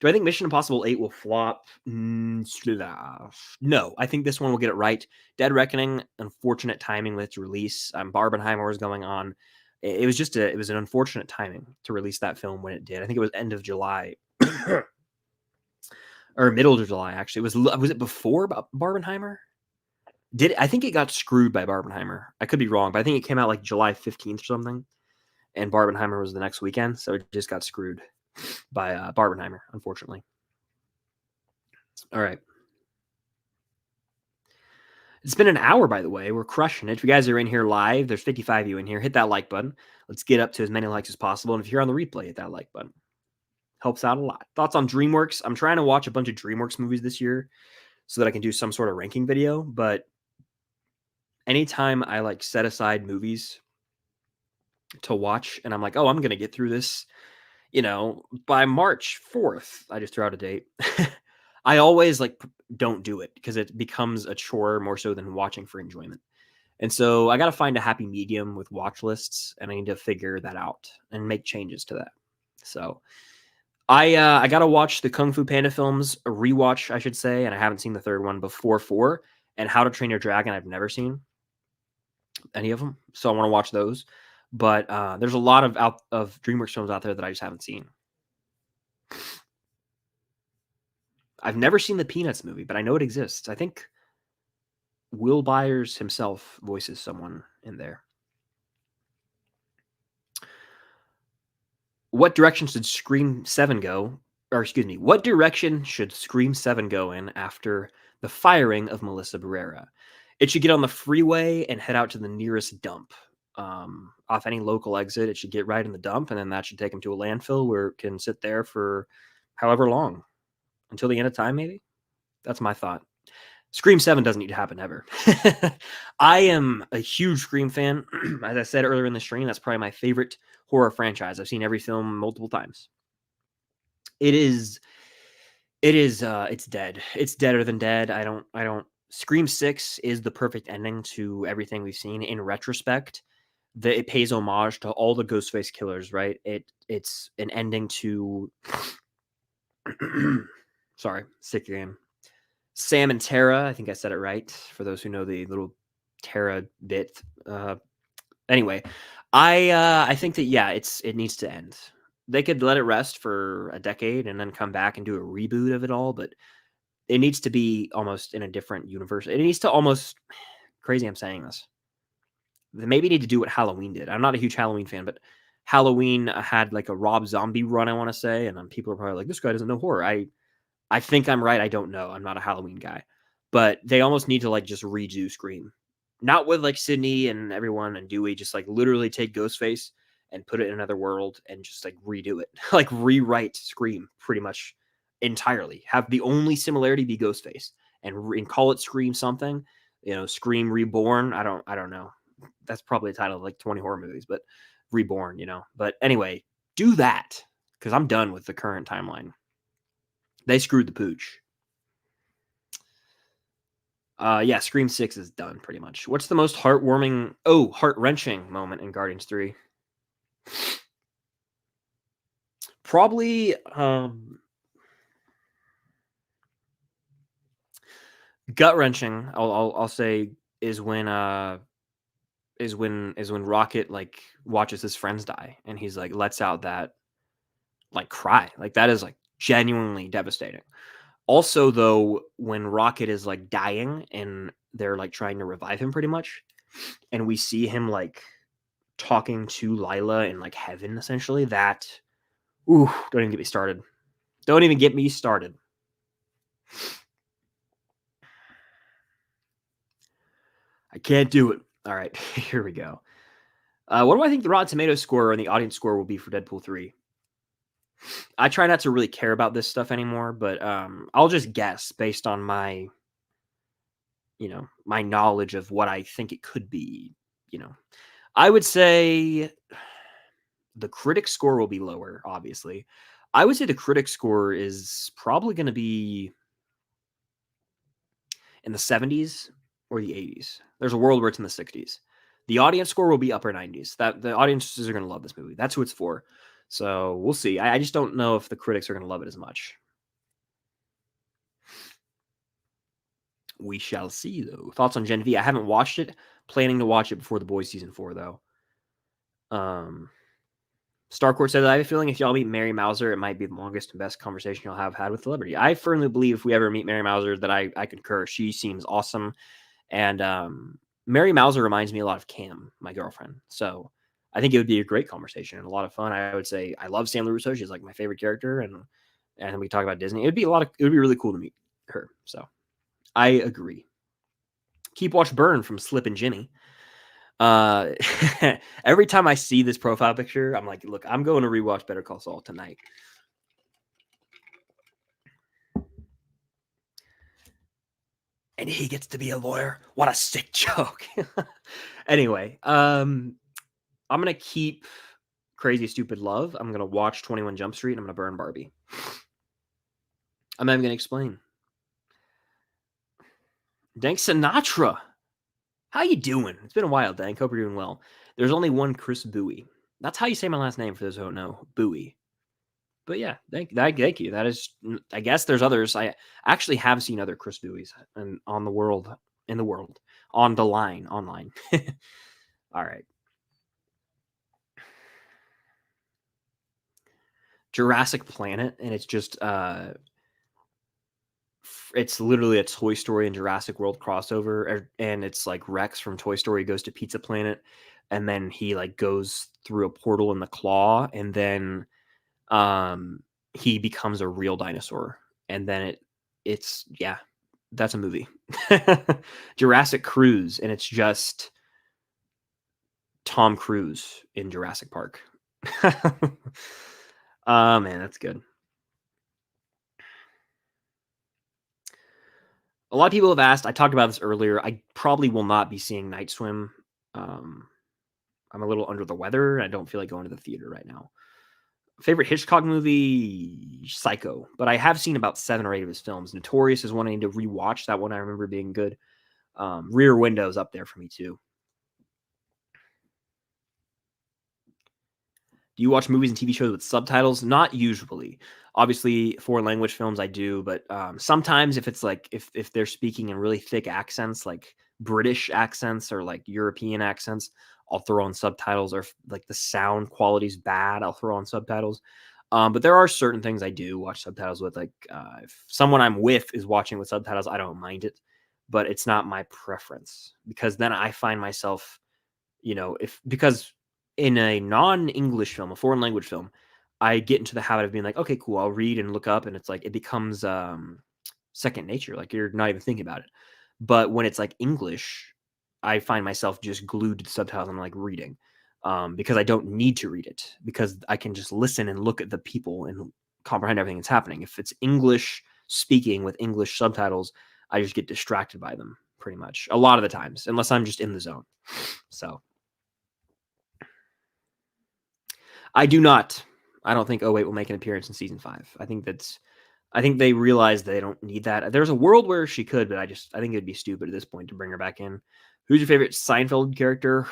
Do I think Mission Impossible 8 will flop? No, I think this one will get it right. Dead Reckoning, unfortunate timing with its release. Barbenheimer was going on. It was an unfortunate timing to release that film when it did. I think it was end of July or middle of July. Actually, was it before Barbenheimer? I think it got screwed by Barbenheimer? I could be wrong, but I think it came out like July 15th or something, and Barbenheimer was the next weekend, so it just got screwed by Barbenheimer, unfortunately. All right. It's been an hour, by the way. We're crushing it. If you guys are in here live, there's 55 of you in here. Hit that like button. Let's get up to as many likes as possible. And if you're on the replay, hit that like button. Helps out a lot. Thoughts on DreamWorks? I'm trying to watch a bunch of DreamWorks movies this year so that I can do some sort of ranking video. But anytime I like set aside movies to watch and I'm like, oh, I'm going to get through this, by March 4th, I just threw out a date. I always don't do it because it becomes a chore more so than watching for enjoyment. And so I got to find a happy medium with watch lists, and I need to figure that out and make changes to that. So I got to watch the Kung Fu Panda films, a rewatch, I should say, and I haven't seen the third one before 4, and How to Train Your Dragon. I've never seen any of them, so I want to watch those. But there's a lot of DreamWorks films out there that I just haven't seen. I've never seen the Peanuts movie, but I know it exists. I think Will Byers himself voices someone in there. What direction should Scream 7 go? Or excuse me, what direction should Scream 7 go in after the firing of Melissa Barrera? It should get on the freeway and head out to the nearest dump. Off any local exit, it should get right in the dump, and then that should take him to a landfill where it can sit there for however long. Until the end of time, maybe? That's my thought. Scream 7 doesn't need to happen ever. I am a huge Scream fan. As I said earlier in the stream, that's probably my favorite horror franchise. I've seen every film multiple times. It's dead. It's deader than dead. I don't Scream 6 is the perfect ending to everything we've seen. In retrospect, it pays homage to all the Ghostface killers, right? It's an ending to sorry, sick again. Sam and Tara, I think I said it right, for those who know the little Tara bit. Anyway, I think that, yeah, it needs to end. They could let it rest for a decade and then come back and do a reboot of it all, but it needs to be almost in a different universe. It needs to almost, crazy I'm saying this, they maybe need to do what Halloween did. I'm not a huge Halloween fan, but Halloween had like a Rob Zombie run, I want to say, and people are probably like, this guy doesn't know horror. I think I'm right. I don't know. I'm not a Halloween guy. But they almost need to just redo Scream. Not with Sydney and everyone and Dewey, just literally take Ghostface and put it in another world and just redo it. Rewrite Scream pretty much entirely. Have the only similarity be Ghostface and call it Scream something. Scream Reborn. I don't know. That's probably the title of 20 horror movies, but Reborn, But anyway, do that because I'm done with the current timeline. They screwed the pooch. Yeah, Scream 6 is done pretty much. What's the most heart-wrenching moment in Guardians 3? Probably gut-wrenching. I'll say is when Rocket watches his friends die and he's lets out that cry. That is genuinely devastating. Also, though, when Rocket is dying and they're trying to revive him pretty much, and we see him talking to Lila in heaven, essentially, that, ooh, don't even get me started. Don't even get me started. I can't do it. All right, here we go. What do I think the Rotten Tomatoes score and the audience score will be for Deadpool 3? I try not to really care about this stuff anymore, but I'll just guess based on my, my knowledge of what I think it could be. I would say the critic score will be lower, obviously. I would say the critic score is probably going to be in the 70s or the 80s. There's a world where it's in the 60s. The audience score will be upper 90s. That the audiences are going to love this movie. That's who it's for. So we'll see. I just don't know if the critics are going to love it as much. We shall see, though. Thoughts on Gen V? I haven't watched it. Planning to watch it before The Boys season 4, though. Starcourt says, I have a feeling if y'all meet Mary Mauser, it might be the longest and best conversation you'll have had with celebrity. I firmly believe if we ever meet Mary Mauser that I concur. She seems awesome. And Mary Mauser reminds me a lot of Cam, my girlfriend. So I think it would be a great conversation and a lot of fun. I would say I love Sam Russo. She's like my favorite character. And we talk about Disney. It would be really cool to meet her. So I agree. Keep Watch Burn from Slip and Jimmy. Every time I see this profile picture, I'm like, look, I'm going to rewatch Better Call Saul tonight. And he gets to be a lawyer. What a sick joke. Anyway, I'm going to keep Crazy Stupid Love. I'm going to watch 21 Jump Street. And I'm going to burn Barbie. I'm not even going to explain. Dank Sinatra. How you doing? It's been a while, Dank. Hope you're doing well. There's only one Chris Bowie. That's how you say my last name for those who don't know. Bowie. But yeah, thank you. That is, I guess there's others. I actually have seen other Chris Bowies on the world, on the line, online. All right. Jurassic Planet, and it's just, it's literally a Toy Story and Jurassic World crossover, and it's like Rex from Toy Story goes to Pizza Planet, and then he like goes through a portal in the claw, and then he becomes a real dinosaur, and then it's that's a movie. Jurassic Cruise, and it's just Tom Cruise in Jurassic Park. Oh man, that's good. A lot of people have asked, I talked about this earlier, I probably will not be seeing Night Swim. I'm a little under the weather. I don't feel like going to the theater right now. Favorite Hitchcock movie? Psycho. But I have seen about 7 or 8 of his films. Notorious is one I need to rewatch. That one I remember being good. Rear Window's up there for me too. Do you watch movies and TV shows with subtitles? Not usually. Obviously, foreign language films I do, but sometimes if it's like if they're speaking in really thick accents, like British accents or like European accents, I'll throw on subtitles. Or if like the sound quality's bad, I'll throw on subtitles. But there are certain things I do watch subtitles with. Like if someone I'm with is watching with subtitles, I don't mind it, but it's not my preference because then I find myself, because in a non-English film, a foreign language film, I get into the habit of being like, okay, cool, I'll read and look up, and it's like it becomes second nature. Like you're not even thinking about it. But when it's like English, I find myself just glued to the subtitles and like reading because I don't need to read it because I can just listen and look at the people and comprehend everything that's happening. If it's English speaking with English subtitles, I just get distracted by them pretty much a lot of the times, unless I'm just in the zone. So I do not. I don't think 08 will make an appearance in season 5. I think they realize they don't need that. There's a world where she could, but I think it'd be stupid at this point to bring her back in. Who's your favorite Seinfeld character?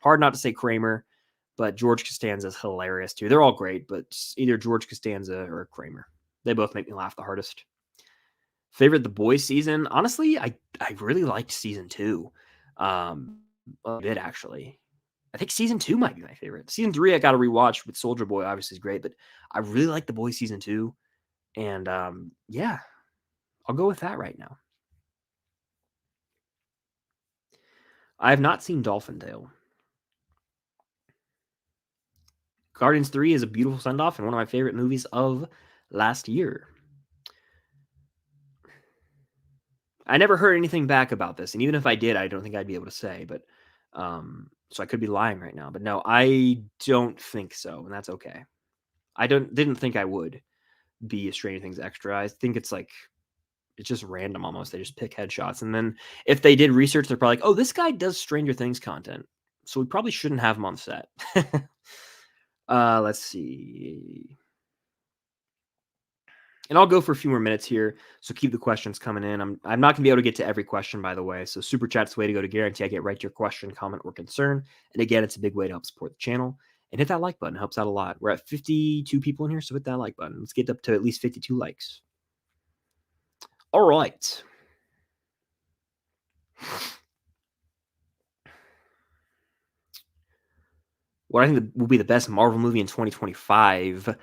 Hard not to say Kramer, but George Costanza is hilarious too. They're all great, but either George Costanza or Kramer. They both make me laugh the hardest. Favorite The Boys season? Honestly, I really liked season 2. A bit actually. I think season 2 might be my favorite. Season 3 I got to rewatch with Soldier Boy. Obviously is great, but I really like The Boys season 2. And yeah, I'll go with that right now. I have not seen Dolphin Tale. Guardians 3 is a beautiful send-off and one of my favorite movies of last year. I never heard anything back about this, and even if I did, I don't think I'd be able to say, but so I could be lying right now. But no, I don't think so, and that's okay. I didn't think I would be a Stranger Things extra. I think it's like it's just random almost. They just pick headshots, and then if they did research, they're probably like, "Oh, this guy does Stranger Things content, so we probably shouldn't have him on set." Let's see. And I'll go for a few more minutes here, so keep the questions coming in. I'm not gonna be able to get to every question, by the way. So super chat's the way to go to guarantee I get right to your question, comment, or concern. And again, it's a big way to help support the channel. And hit that like button; it helps out a lot. We're at 52 people in here, so hit that like button. Let's get up to at least 52 likes. All right. What I think will be the best Marvel movie in 2025.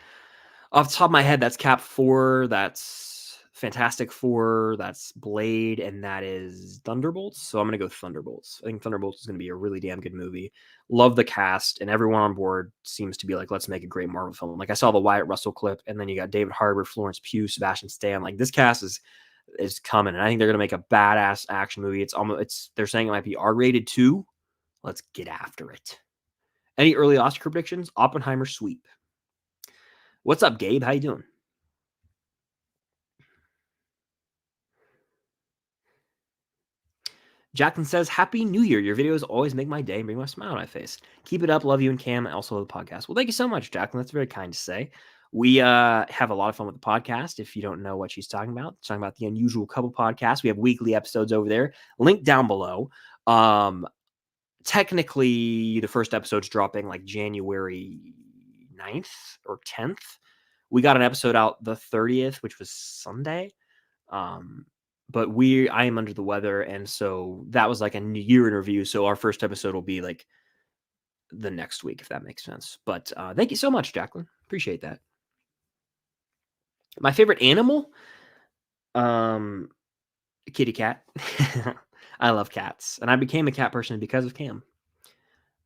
Off the top of my head, that's Cap 4, that's Fantastic Four, that's Blade, and that is Thunderbolts. So I'm going to go Thunderbolts. I think Thunderbolts is going to be a really damn good movie. Love the cast, and everyone on board seems to be like, let's make a great Marvel film. Like I saw the Wyatt Russell clip, and then you got David Harbour, Florence Pugh, Sebastian Stan. Like this cast is coming, and I think they're going to make a badass action movie. They're saying it might be R-rated too. Let's get after it. Any early Oscar predictions? Oppenheimer sweep. What's up, Gabe? How you doing? Jacqueline says, Happy New Year. Your videos always make my day and bring my smile on my face. Keep it up. Love you and Cam, and also the podcast. Well, thank you so much, Jacqueline. That's very kind to say. We have a lot of fun with the podcast. If you don't know what she's talking about the Unusual Couple podcast. We have weekly episodes over there. Link down below. Technically, the first episode's dropping like January 9th or 10th. We got an episode out the 30th, which was Sunday. But I am under the weather, and so that was like a year in review. So our first episode will be like the next week, if that makes sense. But thank you so much, Jacqueline. Appreciate that. My favorite animal? Kitty cat. I love cats, and I became a cat person because of Cam.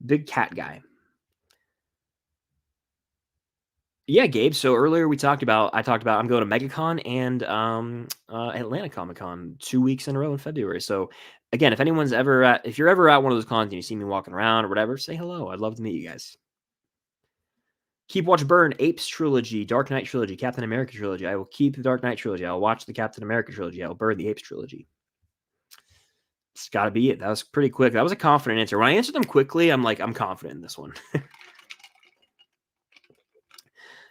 Big cat guy. Yeah, Gabe. So earlier I talked about I'm going to Megacon and Atlanta Comic-Con 2 weeks in a row in February. So again, if you're ever at one of those cons and you see me walking around or whatever, say hello. I'd love to meet you guys. Keep Watch Burn, Apes trilogy, Dark Knight trilogy, Captain America trilogy. I will keep the Dark Knight trilogy. I'll watch the Captain America trilogy. I'll burn the Apes trilogy. It's got to be it. That was pretty quick. That was a confident answer. When I answered them quickly, I'm like, I'm confident in this one.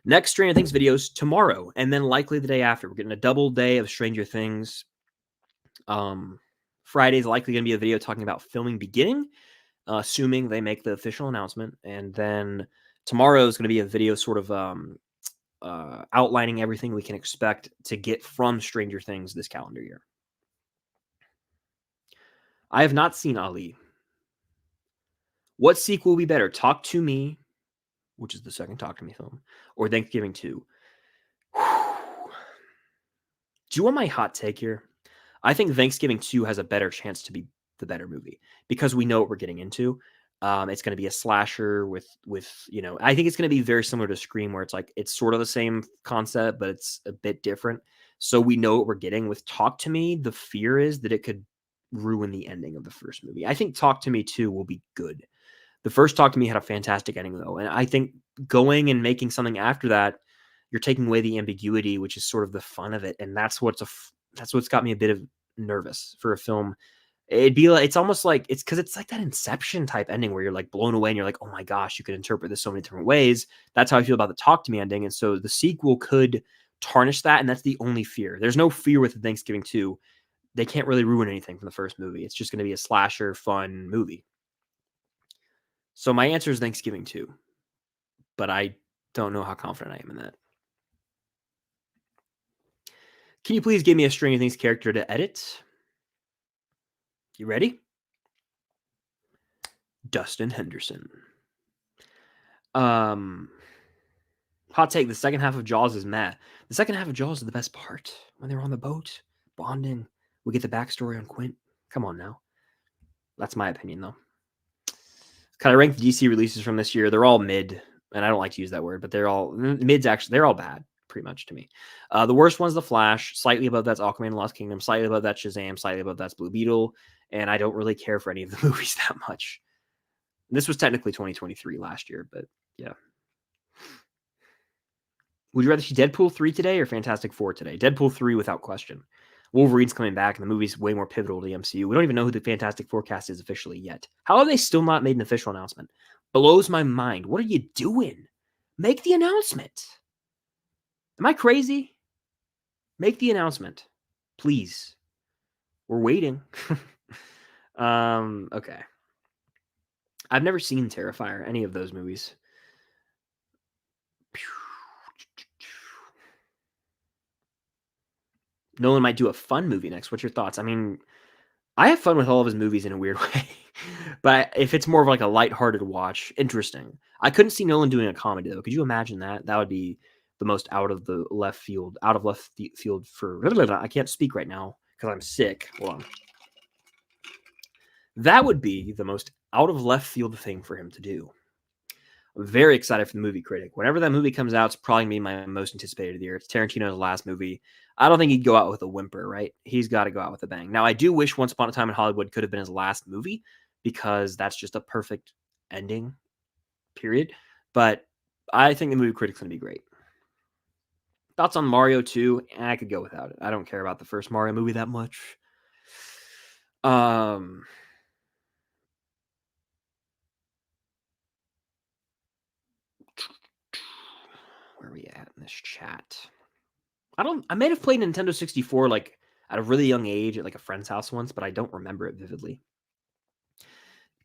Next Stranger Things videos tomorrow, and then likely the day after. We're getting a double day of Stranger Things. Friday's likely going to be a video talking about filming beginning, assuming they make the official announcement. And then tomorrow is going to be a video sort of outlining everything we can expect to get from Stranger Things this calendar year. I have not seen Ali. What sequel will be better? Talk to Me, which is the second Talk to Me film, or Thanksgiving 2? Do you want my hot take here? I think Thanksgiving 2 has a better chance to be the better movie because we know what we're getting into. It's going to be a slasher with I think it's going to be very similar to Scream, where it's like it's sort of the same concept, but it's a bit different. So we know what we're getting. With Talk to Me, the fear is that it could ruin the ending of the first movie. I think Talk to Me 2 will be good. The first Talk to Me had a fantastic ending, though. And I think going and making something after that, you're taking away the ambiguity, which is sort of the fun of it. And that's what's got me a bit of nervous for a film. It's almost like it's because it's like that Inception type ending where you're like blown away and you're like, oh my gosh, you could interpret this so many different ways. That's how I feel about the Talk to Me ending. And so the sequel could tarnish that. And that's the only fear. There's no fear with Thanksgiving 2. They can't really ruin anything from the first movie. It's just going to be a slasher, fun movie. So my answer is Thanksgiving 2, but I don't know how confident I am in that. Can you please give me a Stranger Things character to edit? You ready? Dustin Henderson. Hot take, the second half of Jaws is meh. The second half of Jaws is the best part. When they're on the boat, bonding. We get the backstory on Quint. Come on now. That's my opinion, though. Kind of rank the DC releases from this year. They're all mid, and I don't like to use that word, but they're all mids. Actually, they're all bad, pretty much to me. The worst one's The Flash. Slightly above that's Aquaman and Lost Kingdom. Slightly above that's Shazam. Slightly above that's Blue Beetle. And I don't really care for any of the movies that much. This was technically 2023 last year, but yeah. Would you rather see Deadpool 3 today or Fantastic Four today? Deadpool 3 without question. Wolverine's coming back, and the movie's way more pivotal to the MCU. We don't even know who the Fantastic Four cast is officially yet. How have they still not made an official announcement? Blows my mind. What are you doing? Make the announcement. Am I crazy? Make the announcement. Please. We're waiting. Okay. I've never seen Terrifier, any of those movies. Nolan might do a fun movie next. What's your thoughts? I mean, I have fun with all of his movies in a weird way. But if it's more of like a lighthearted watch, interesting. I couldn't see Nolan doing a comedy though. Could you imagine that? That would be the most out of left field for I can't speak right now because I'm sick. Hold on. That would be the most out of left field thing for him to do. I'm very excited for the movie Critic. Whenever that movie comes out, it's probably going to be my most anticipated of the year. It's Tarantino's last movie. I don't think he'd go out with a whimper, right? He's got to go out with a bang. Now, I do wish Once Upon a Time in Hollywood could have been his last movie because that's just a perfect ending, period. But I think the movie Critic's going to be great. Thoughts on Mario 2? I could go without it. I don't care about the first Mario movie that much. Where are we at in this chat? I may have played Nintendo 64 like at a really young age at like a friend's house once, but I don't remember it vividly.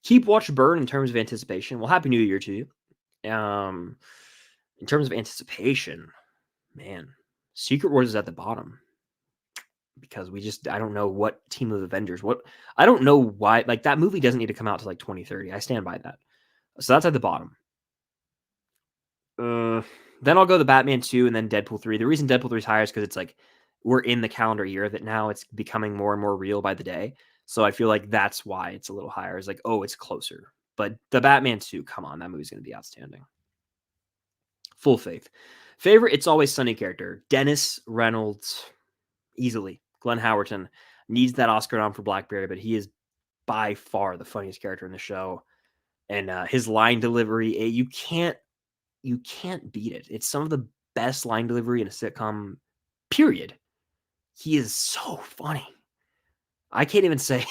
Keep watch burn in terms of anticipation. Well, Happy New Year to you. In terms of anticipation, man, Secret Wars is at the bottom because I don't know what Team of Avengers, I don't know why, like that movie doesn't need to come out to like 2030. I stand by that. So that's at the bottom. Then I'll go the Batman 2 and then Deadpool 3. The reason Deadpool 3 is higher is because it's like we're in the calendar year of it now. It's becoming more and more real by the day. So I feel like that's why it's a little higher. It's like, oh, it's closer. But the Batman 2, come on, that movie's going to be outstanding. Full faith. Favorite It's Always Sunny character, Dennis Reynolds, easily. Glenn Howerton needs that Oscar nom for Blackberry, but he is by far the funniest character in the show. And his line delivery, you can't beat it. It's some of the best line delivery in a sitcom, period. He is so funny. I can't even say,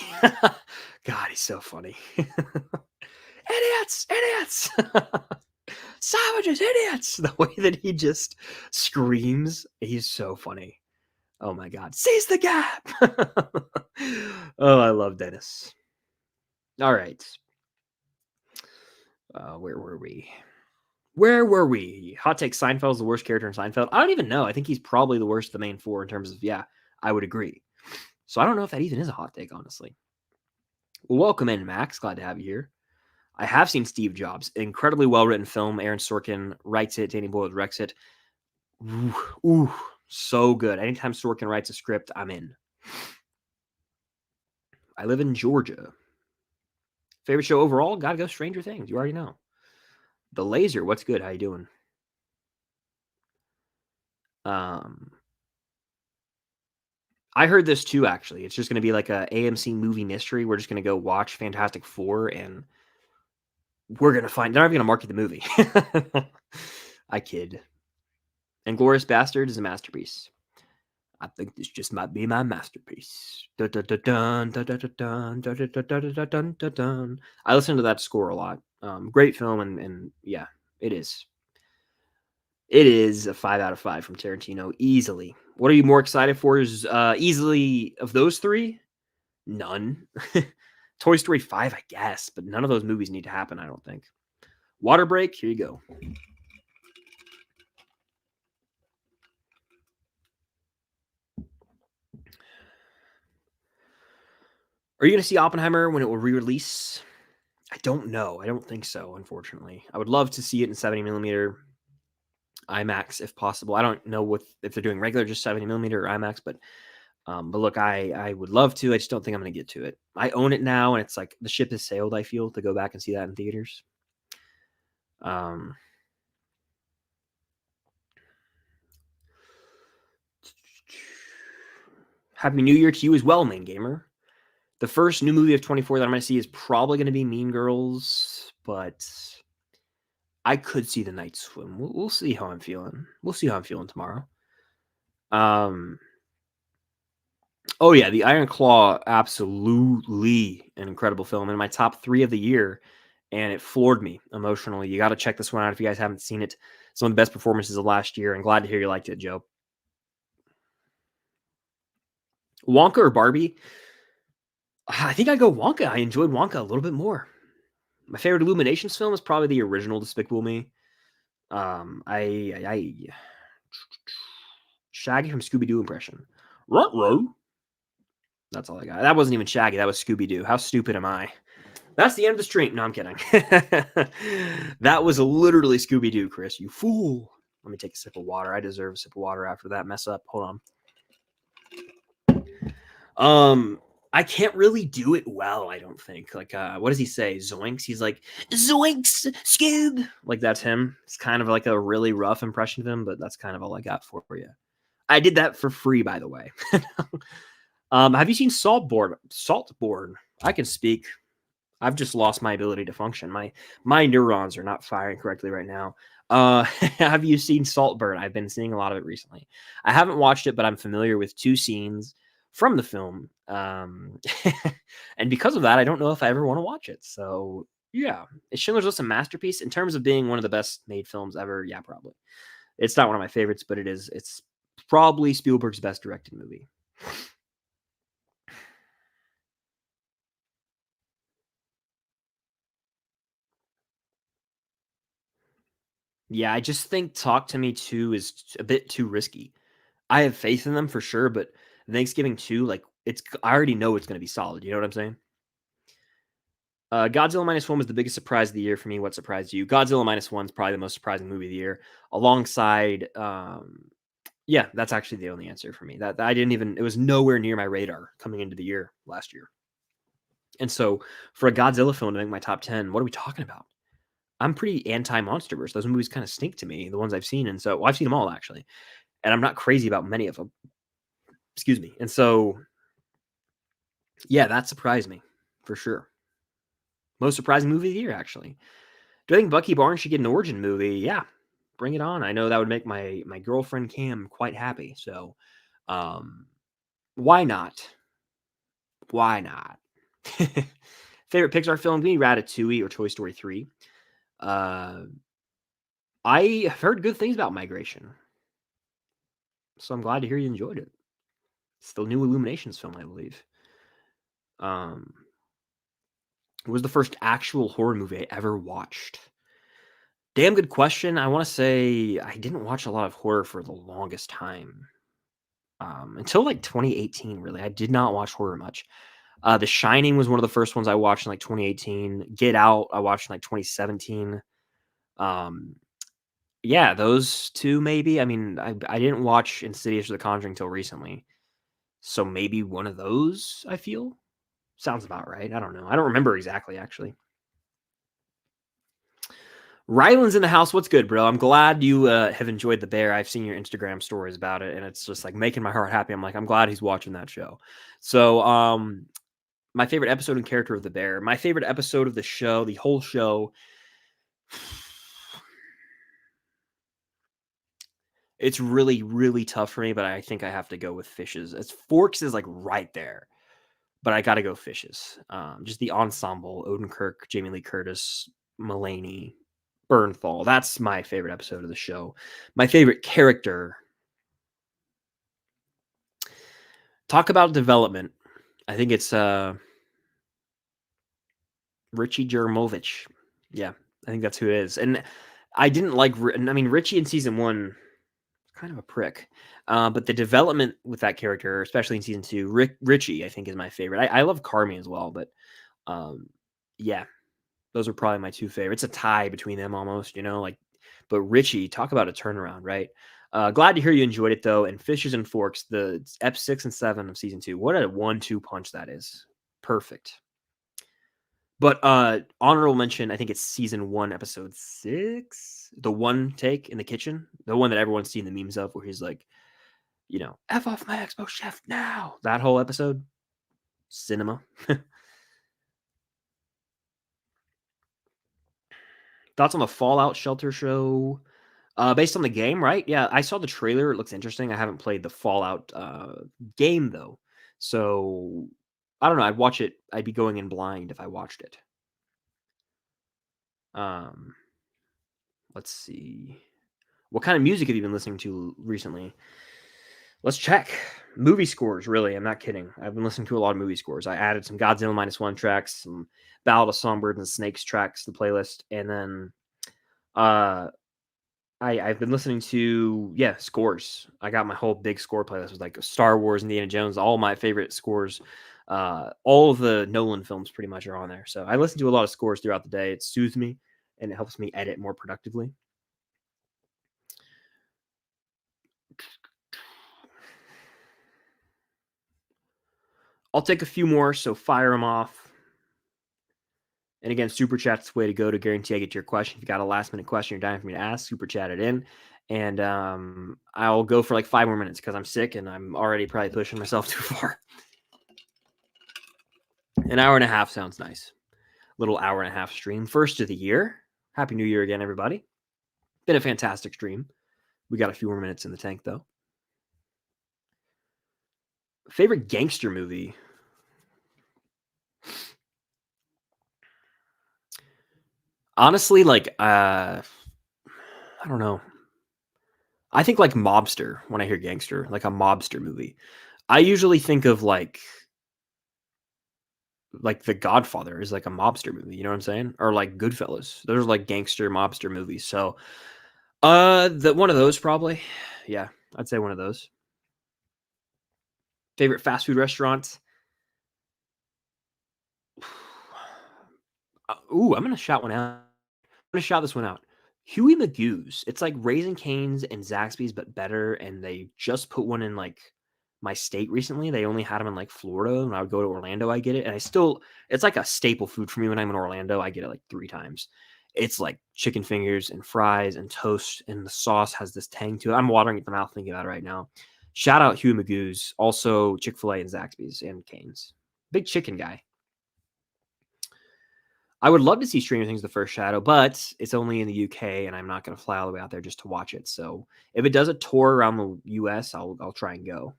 God, he's so funny. Idiots, savages, idiots. The way that he just screams, he's so funny. Oh my God, seize the gap. Oh, I love Dennis. All right. Where were we? Hot take, Seinfeld's the worst character in Seinfeld. I don't even know. I think he's probably the worst of the main four in terms of, yeah, I would agree. So I don't know if that even is a hot take, honestly. Well, welcome in, Max. Glad to have you here. I have seen Steve Jobs. Incredibly well-written film. Aaron Sorkin writes it. Danny Boyle directs it. Ooh, so good. Anytime Sorkin writes a script, I'm in. I live in Georgia. Favorite show overall? Gotta go Stranger Things. You already know. The Laser. What's good? How you doing? I heard this too, actually. It's just going to be like a AMC movie mystery. We're just going to go watch Fantastic Four and we're going to find, they're not even going to market the movie. I kid. Inglourious Bastard is a masterpiece. I think this just might be my masterpiece. I listen to that score a lot. Great film, and yeah, it is. It is a 5 out of 5 from Tarantino, easily. What are you more excited for? Is easily of those three? None. Toy Story 5, I guess, but none of those movies need to happen, I don't think. Water break, here you go. Are you going to see Oppenheimer when it will re-release? I don't know. I don't think so, unfortunately. I would love to see it in 70mm IMAX if possible. I don't know if they're doing regular, just 70mm or IMAX, but look, I would love to. I just don't think I'm going to get to it. I own it now, and it's like the ship has sailed, I feel, to go back and see that in theaters. Happy New Year to you as well, Main Gamer. The first new movie of 24 that I'm going to see is probably going to be Mean Girls, but I could see the Night Swim. We'll see how I'm feeling. We'll see how I'm feeling tomorrow. Um, oh yeah, the Iron Claw, absolutely an incredible film in my top 3 of the year, and it floored me emotionally. You got to check this one out if you guys haven't seen it. Some of the best performances of last year, and glad to hear you liked it, Joe. Wonka or Barbie? I think I go Wonka. I enjoyed Wonka a little bit more. My favorite Illuminations film is probably the original Despicable Me. I Shaggy from Scooby Doo impression. Ruh-roh. That's all I got. That wasn't even Shaggy. That was Scooby Doo. How stupid am I? That's the end of the stream. No, I'm kidding. That was literally Scooby Doo, Chris. You fool. Let me take a sip of water. I deserve a sip of water after that mess up. Hold on. I can't really do it well, I don't think. Like, what does he say? Zoinks? He's like, Zoinks, Scoob. Like, that's him. It's kind of like a really rough impression of him, but that's kind of all I got for you. I did that for free, by the way. Have you seen Saltboard? Saltboard. I can speak. I've just lost my ability to function. My neurons are not firing correctly right now. Have you seen Saltburn? I've been seeing a lot of it recently. I haven't watched it, but I'm familiar with 2 scenes from the film. And because of that, I don't know if I ever want to watch it. So yeah, is Schindler's List a masterpiece in terms of being one of the best made films ever? Yeah, probably. It's not one of my favorites, but it is. It's probably Spielberg's best directed movie. Yeah, I just think Talk to Me 2 is a bit too risky. I have faith in them for sure, but Thanksgiving 2, like, I already know it's going to be solid. You know what I'm saying? Godzilla Minus One was the biggest surprise of the year for me. What surprised you? Godzilla Minus One is probably the most surprising movie of the year, alongside. Yeah, that's actually the only answer for me. That I didn't even. It was nowhere near my radar coming into the year last year. And so, for a Godzilla film to make my top 10, what are we talking about? I'm pretty anti MonsterVerse. Those movies kind of stink to me, the ones I've seen, and so I've seen them all actually, and I'm not crazy about many of them. Excuse me. And so, yeah, that surprised me for sure. Most surprising movie of the year, actually. Do I think Bucky Barnes should get an origin movie? Yeah, bring it on. I know that would make my girlfriend Cam quite happy. So, um, why not? Why not? Favorite Pixar film? Give me Ratatouille or Toy Story 3. Uh, I have heard good things about Migration, so I'm glad to hear you enjoyed it. It's the new Illuminations film, I believe. Um, it was the first actual horror movie I ever watched. Damn good question. I want to say I didn't watch a lot of horror for the longest time. Until like 2018, really. I did not watch horror much. The Shining was one of the first ones I watched in like 2018. Get Out, I watched in like 2017. Um, yeah, those two maybe. I mean, I didn't watch Insidious or The Conjuring until recently. So maybe one of those, I feel. Sounds about right. I don't know. I don't remember exactly, actually. Ryland's in the house. What's good, bro? I'm glad you have enjoyed The Bear. I've seen your Instagram stories about it, and it's just like making my heart happy. I'm like, I'm glad he's watching that show. So, my favorite episode and character of The Bear. My favorite episode of the show, the whole show. It's really, really tough for me, but I think I have to go with Fishes. As Forks is like right there, but I got to go Fishes. Just the ensemble: Odenkirk, Jamie Lee Curtis, Mulaney, Bernthal. That's my favorite episode of the show. My favorite character. Talk about development. I think it's Richie Jaramovich. Yeah, I think that's who it is. And I didn't like. I mean, Richie in season 1, kind of a prick. But the development with that character, especially in season 2, Richie, I think is my favorite. I love Carmy as well, but yeah, those are probably my 2 favorites. It's a tie between them almost, like. But Richie, talk about a turnaround, right? Glad to hear you enjoyed it though. And Fishes and Forks, the Ep 6 and 7 of season 2. What a 1-2 punch that is. Perfect. But honorable mention, I think it's season 1, episode 6. The one take in the kitchen, the one that everyone's seen the memes of, where he's like, F off my Expo chef now. That whole episode, cinema. Thoughts on the Fallout Shelter show? Based on the game, right? Yeah, I saw the trailer. It looks interesting. I haven't played the Fallout game though, so I don't know. I'd watch it. I'd be going in blind if I watched it. Um, let's see. What kind of music have you been listening to recently? Let's check. Movie scores, really. I'm not kidding. I've been listening to a lot of movie scores. I added some Godzilla Minus One tracks, some Ballad of Songbirds and Snakes tracks to the playlist, and then uh I've been listening to scores. I got my whole big score playlist with like Star Wars, Indiana Jones, all my favorite scores. All of the Nolan films pretty much are on there. So I listen to a lot of scores throughout the day. It soothes me and it helps me edit more productively. I'll take a few more, so fire them off. And again, super chat's the way to go to guarantee I get to your question. If you got a last minute question you're dying for me to ask, super chat it in. And I'll go for like 5 more minutes because I'm sick and I'm already probably pushing myself too far. An hour and a half sounds nice. Little hour and a half stream. First of the year. Happy New Year again, everybody. Been a fantastic stream. We got a few more minutes in the tank, though. Favorite gangster movie? Honestly, like, I don't know. I think like mobster when I hear gangster, like a mobster movie. I usually think of like The Godfather is like a mobster movie, you know what I'm saying? Or like Goodfellas. Those are like gangster mobster movies. So, the one of those probably. Yeah, I'd say one of those. Favorite fast food restaurant? I'm gonna shout one out. I'm gonna shout this one out. Huey Magoo's. It's like Raising Cane's and Zaxby's, but better. And they just put one in like my state recently. They only had them in like Florida. When I would go to Orlando, I get it. And it's like a staple food for me when I'm in Orlando. I get it like 3 times. It's like chicken fingers and fries and toast, and the sauce has this tang to it. I'm watering at the mouth thinking about it right now. Shout out Huey Magoo's, also Chick-fil-A and Zaxby's and Cane's. Big chicken guy. I would love to see Stranger Things: The First Shadow, but it's only in the UK, and I'm not going to fly all the way out there just to watch it. So if it does a tour around the US, I'll try and go.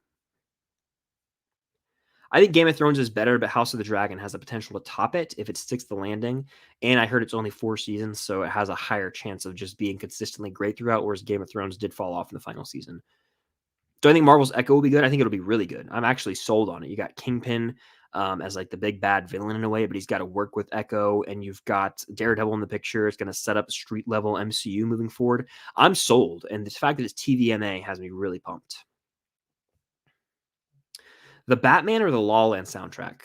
I think Game of Thrones is better, but House of the Dragon has the potential to top it if it sticks the landing. And I heard it's only 4 seasons, so it has a higher chance of just being consistently great throughout, whereas Game of Thrones did fall off in the final season. Do I think Marvel's Echo will be good? I think it'll be really good. I'm actually sold on it. You got Kingpin as like the big bad villain in a way, but he's got to work with Echo, and you've got Daredevil in the picture. It's going to set up street level MCU moving forward. I'm sold, and the fact that it's TVMA has me really pumped. The Batman or the La La Land soundtrack?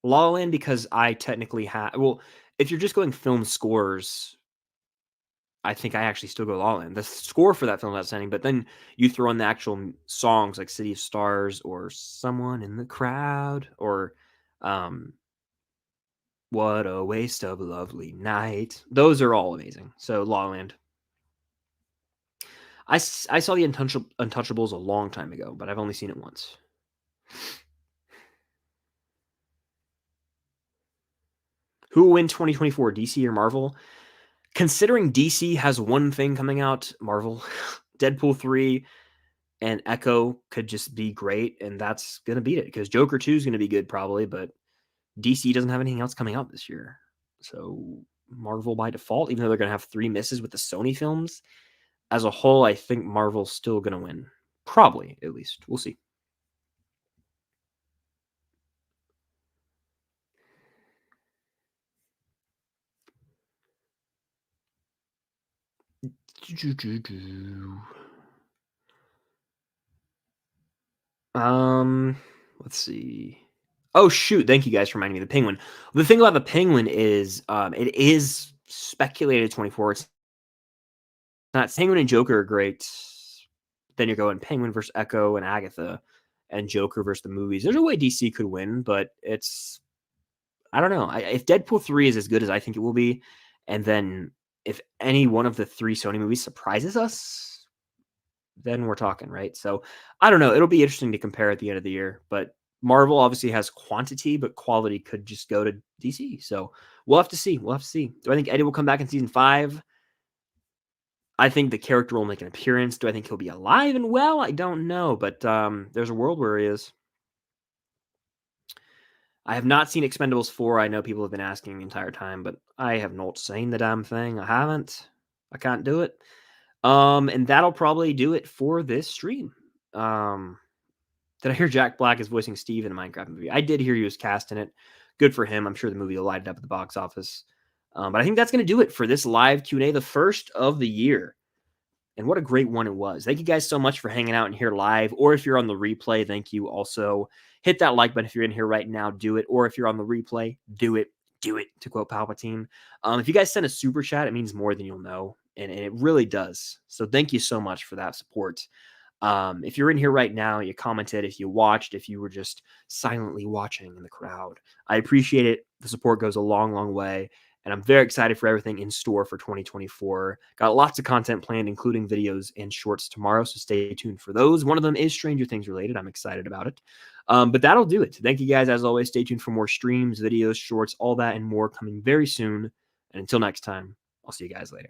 La La Land, because I technically have. Well, if you're just going film scores, I think I actually still go La La Land. The score for that film is outstanding, but then you throw in the actual songs like City of Stars or Someone in the Crowd or What a Waste of a Lovely Night. Those are all amazing. So La La Land. I saw the Untouchables a long time ago, but I've only seen it once. Who will win 2024, DC or Marvel? Considering DC has one thing coming out, Marvel, Deadpool 3 and Echo could just be great, and that's going to beat it because Joker 2 is going to be good probably, but DC doesn't have anything else coming out this year. So Marvel by default, even though they're going to have 3 misses with the Sony films, as a whole, I think Marvel's still going to win. Probably, at least. We'll see. Let's see. Oh shoot! Thank you guys for reminding me of the Penguin. The thing about the Penguin is, it is speculated 24. It's not Penguin and Joker are great. Then you're going Penguin versus Echo and Agatha, and Joker versus the movies. There's a way DC could win, but I don't know. If Deadpool 3 is as good as I think it will be, and then if any one of the 3 Sony movies surprises us, then we're talking, right? So I don't know. It'll be interesting to compare at the end of the year, but Marvel obviously has quantity, but quality could just go to DC. So we'll have to see. We'll have to see. Do I think Eddie will come back in season 5? I think the character will make an appearance. Do I think he'll be alive and well? I don't know, but there's a world where he is. I have not seen Expendables 4. I know people have been asking the entire time, but I have not seen the damn thing. I haven't. I can't do it. And that'll probably do it for this stream. Did I hear Jack Black is voicing Steve in a Minecraft movie? I did hear he was cast in it. Good for him. I'm sure the movie will light it up at the box office. But I think that's going to do it for this live Q&A, the first of the year. And what a great one it was. Thank you guys so much for hanging out and here live. Or if you're on the replay, thank you also. Hit that like button if you're in here right now. Do it. Or if you're on the replay, do it. Do it, to quote Palpatine. If you guys send a super chat, it means more than you'll know. And it really does. So thank you so much for that support. If you're in here right now, you commented, if you watched, if you were just silently watching in the crowd, I appreciate it. The support goes a long, long way. And I'm very excited for everything in store for 2024. Got lots of content planned, including videos and shorts tomorrow. So stay tuned for those. One of them is Stranger Things related. I'm excited about it. But that'll do it. Thank you guys. As always, stay tuned for more streams, videos, shorts, all that and more coming very soon. And until next time, I'll see you guys later.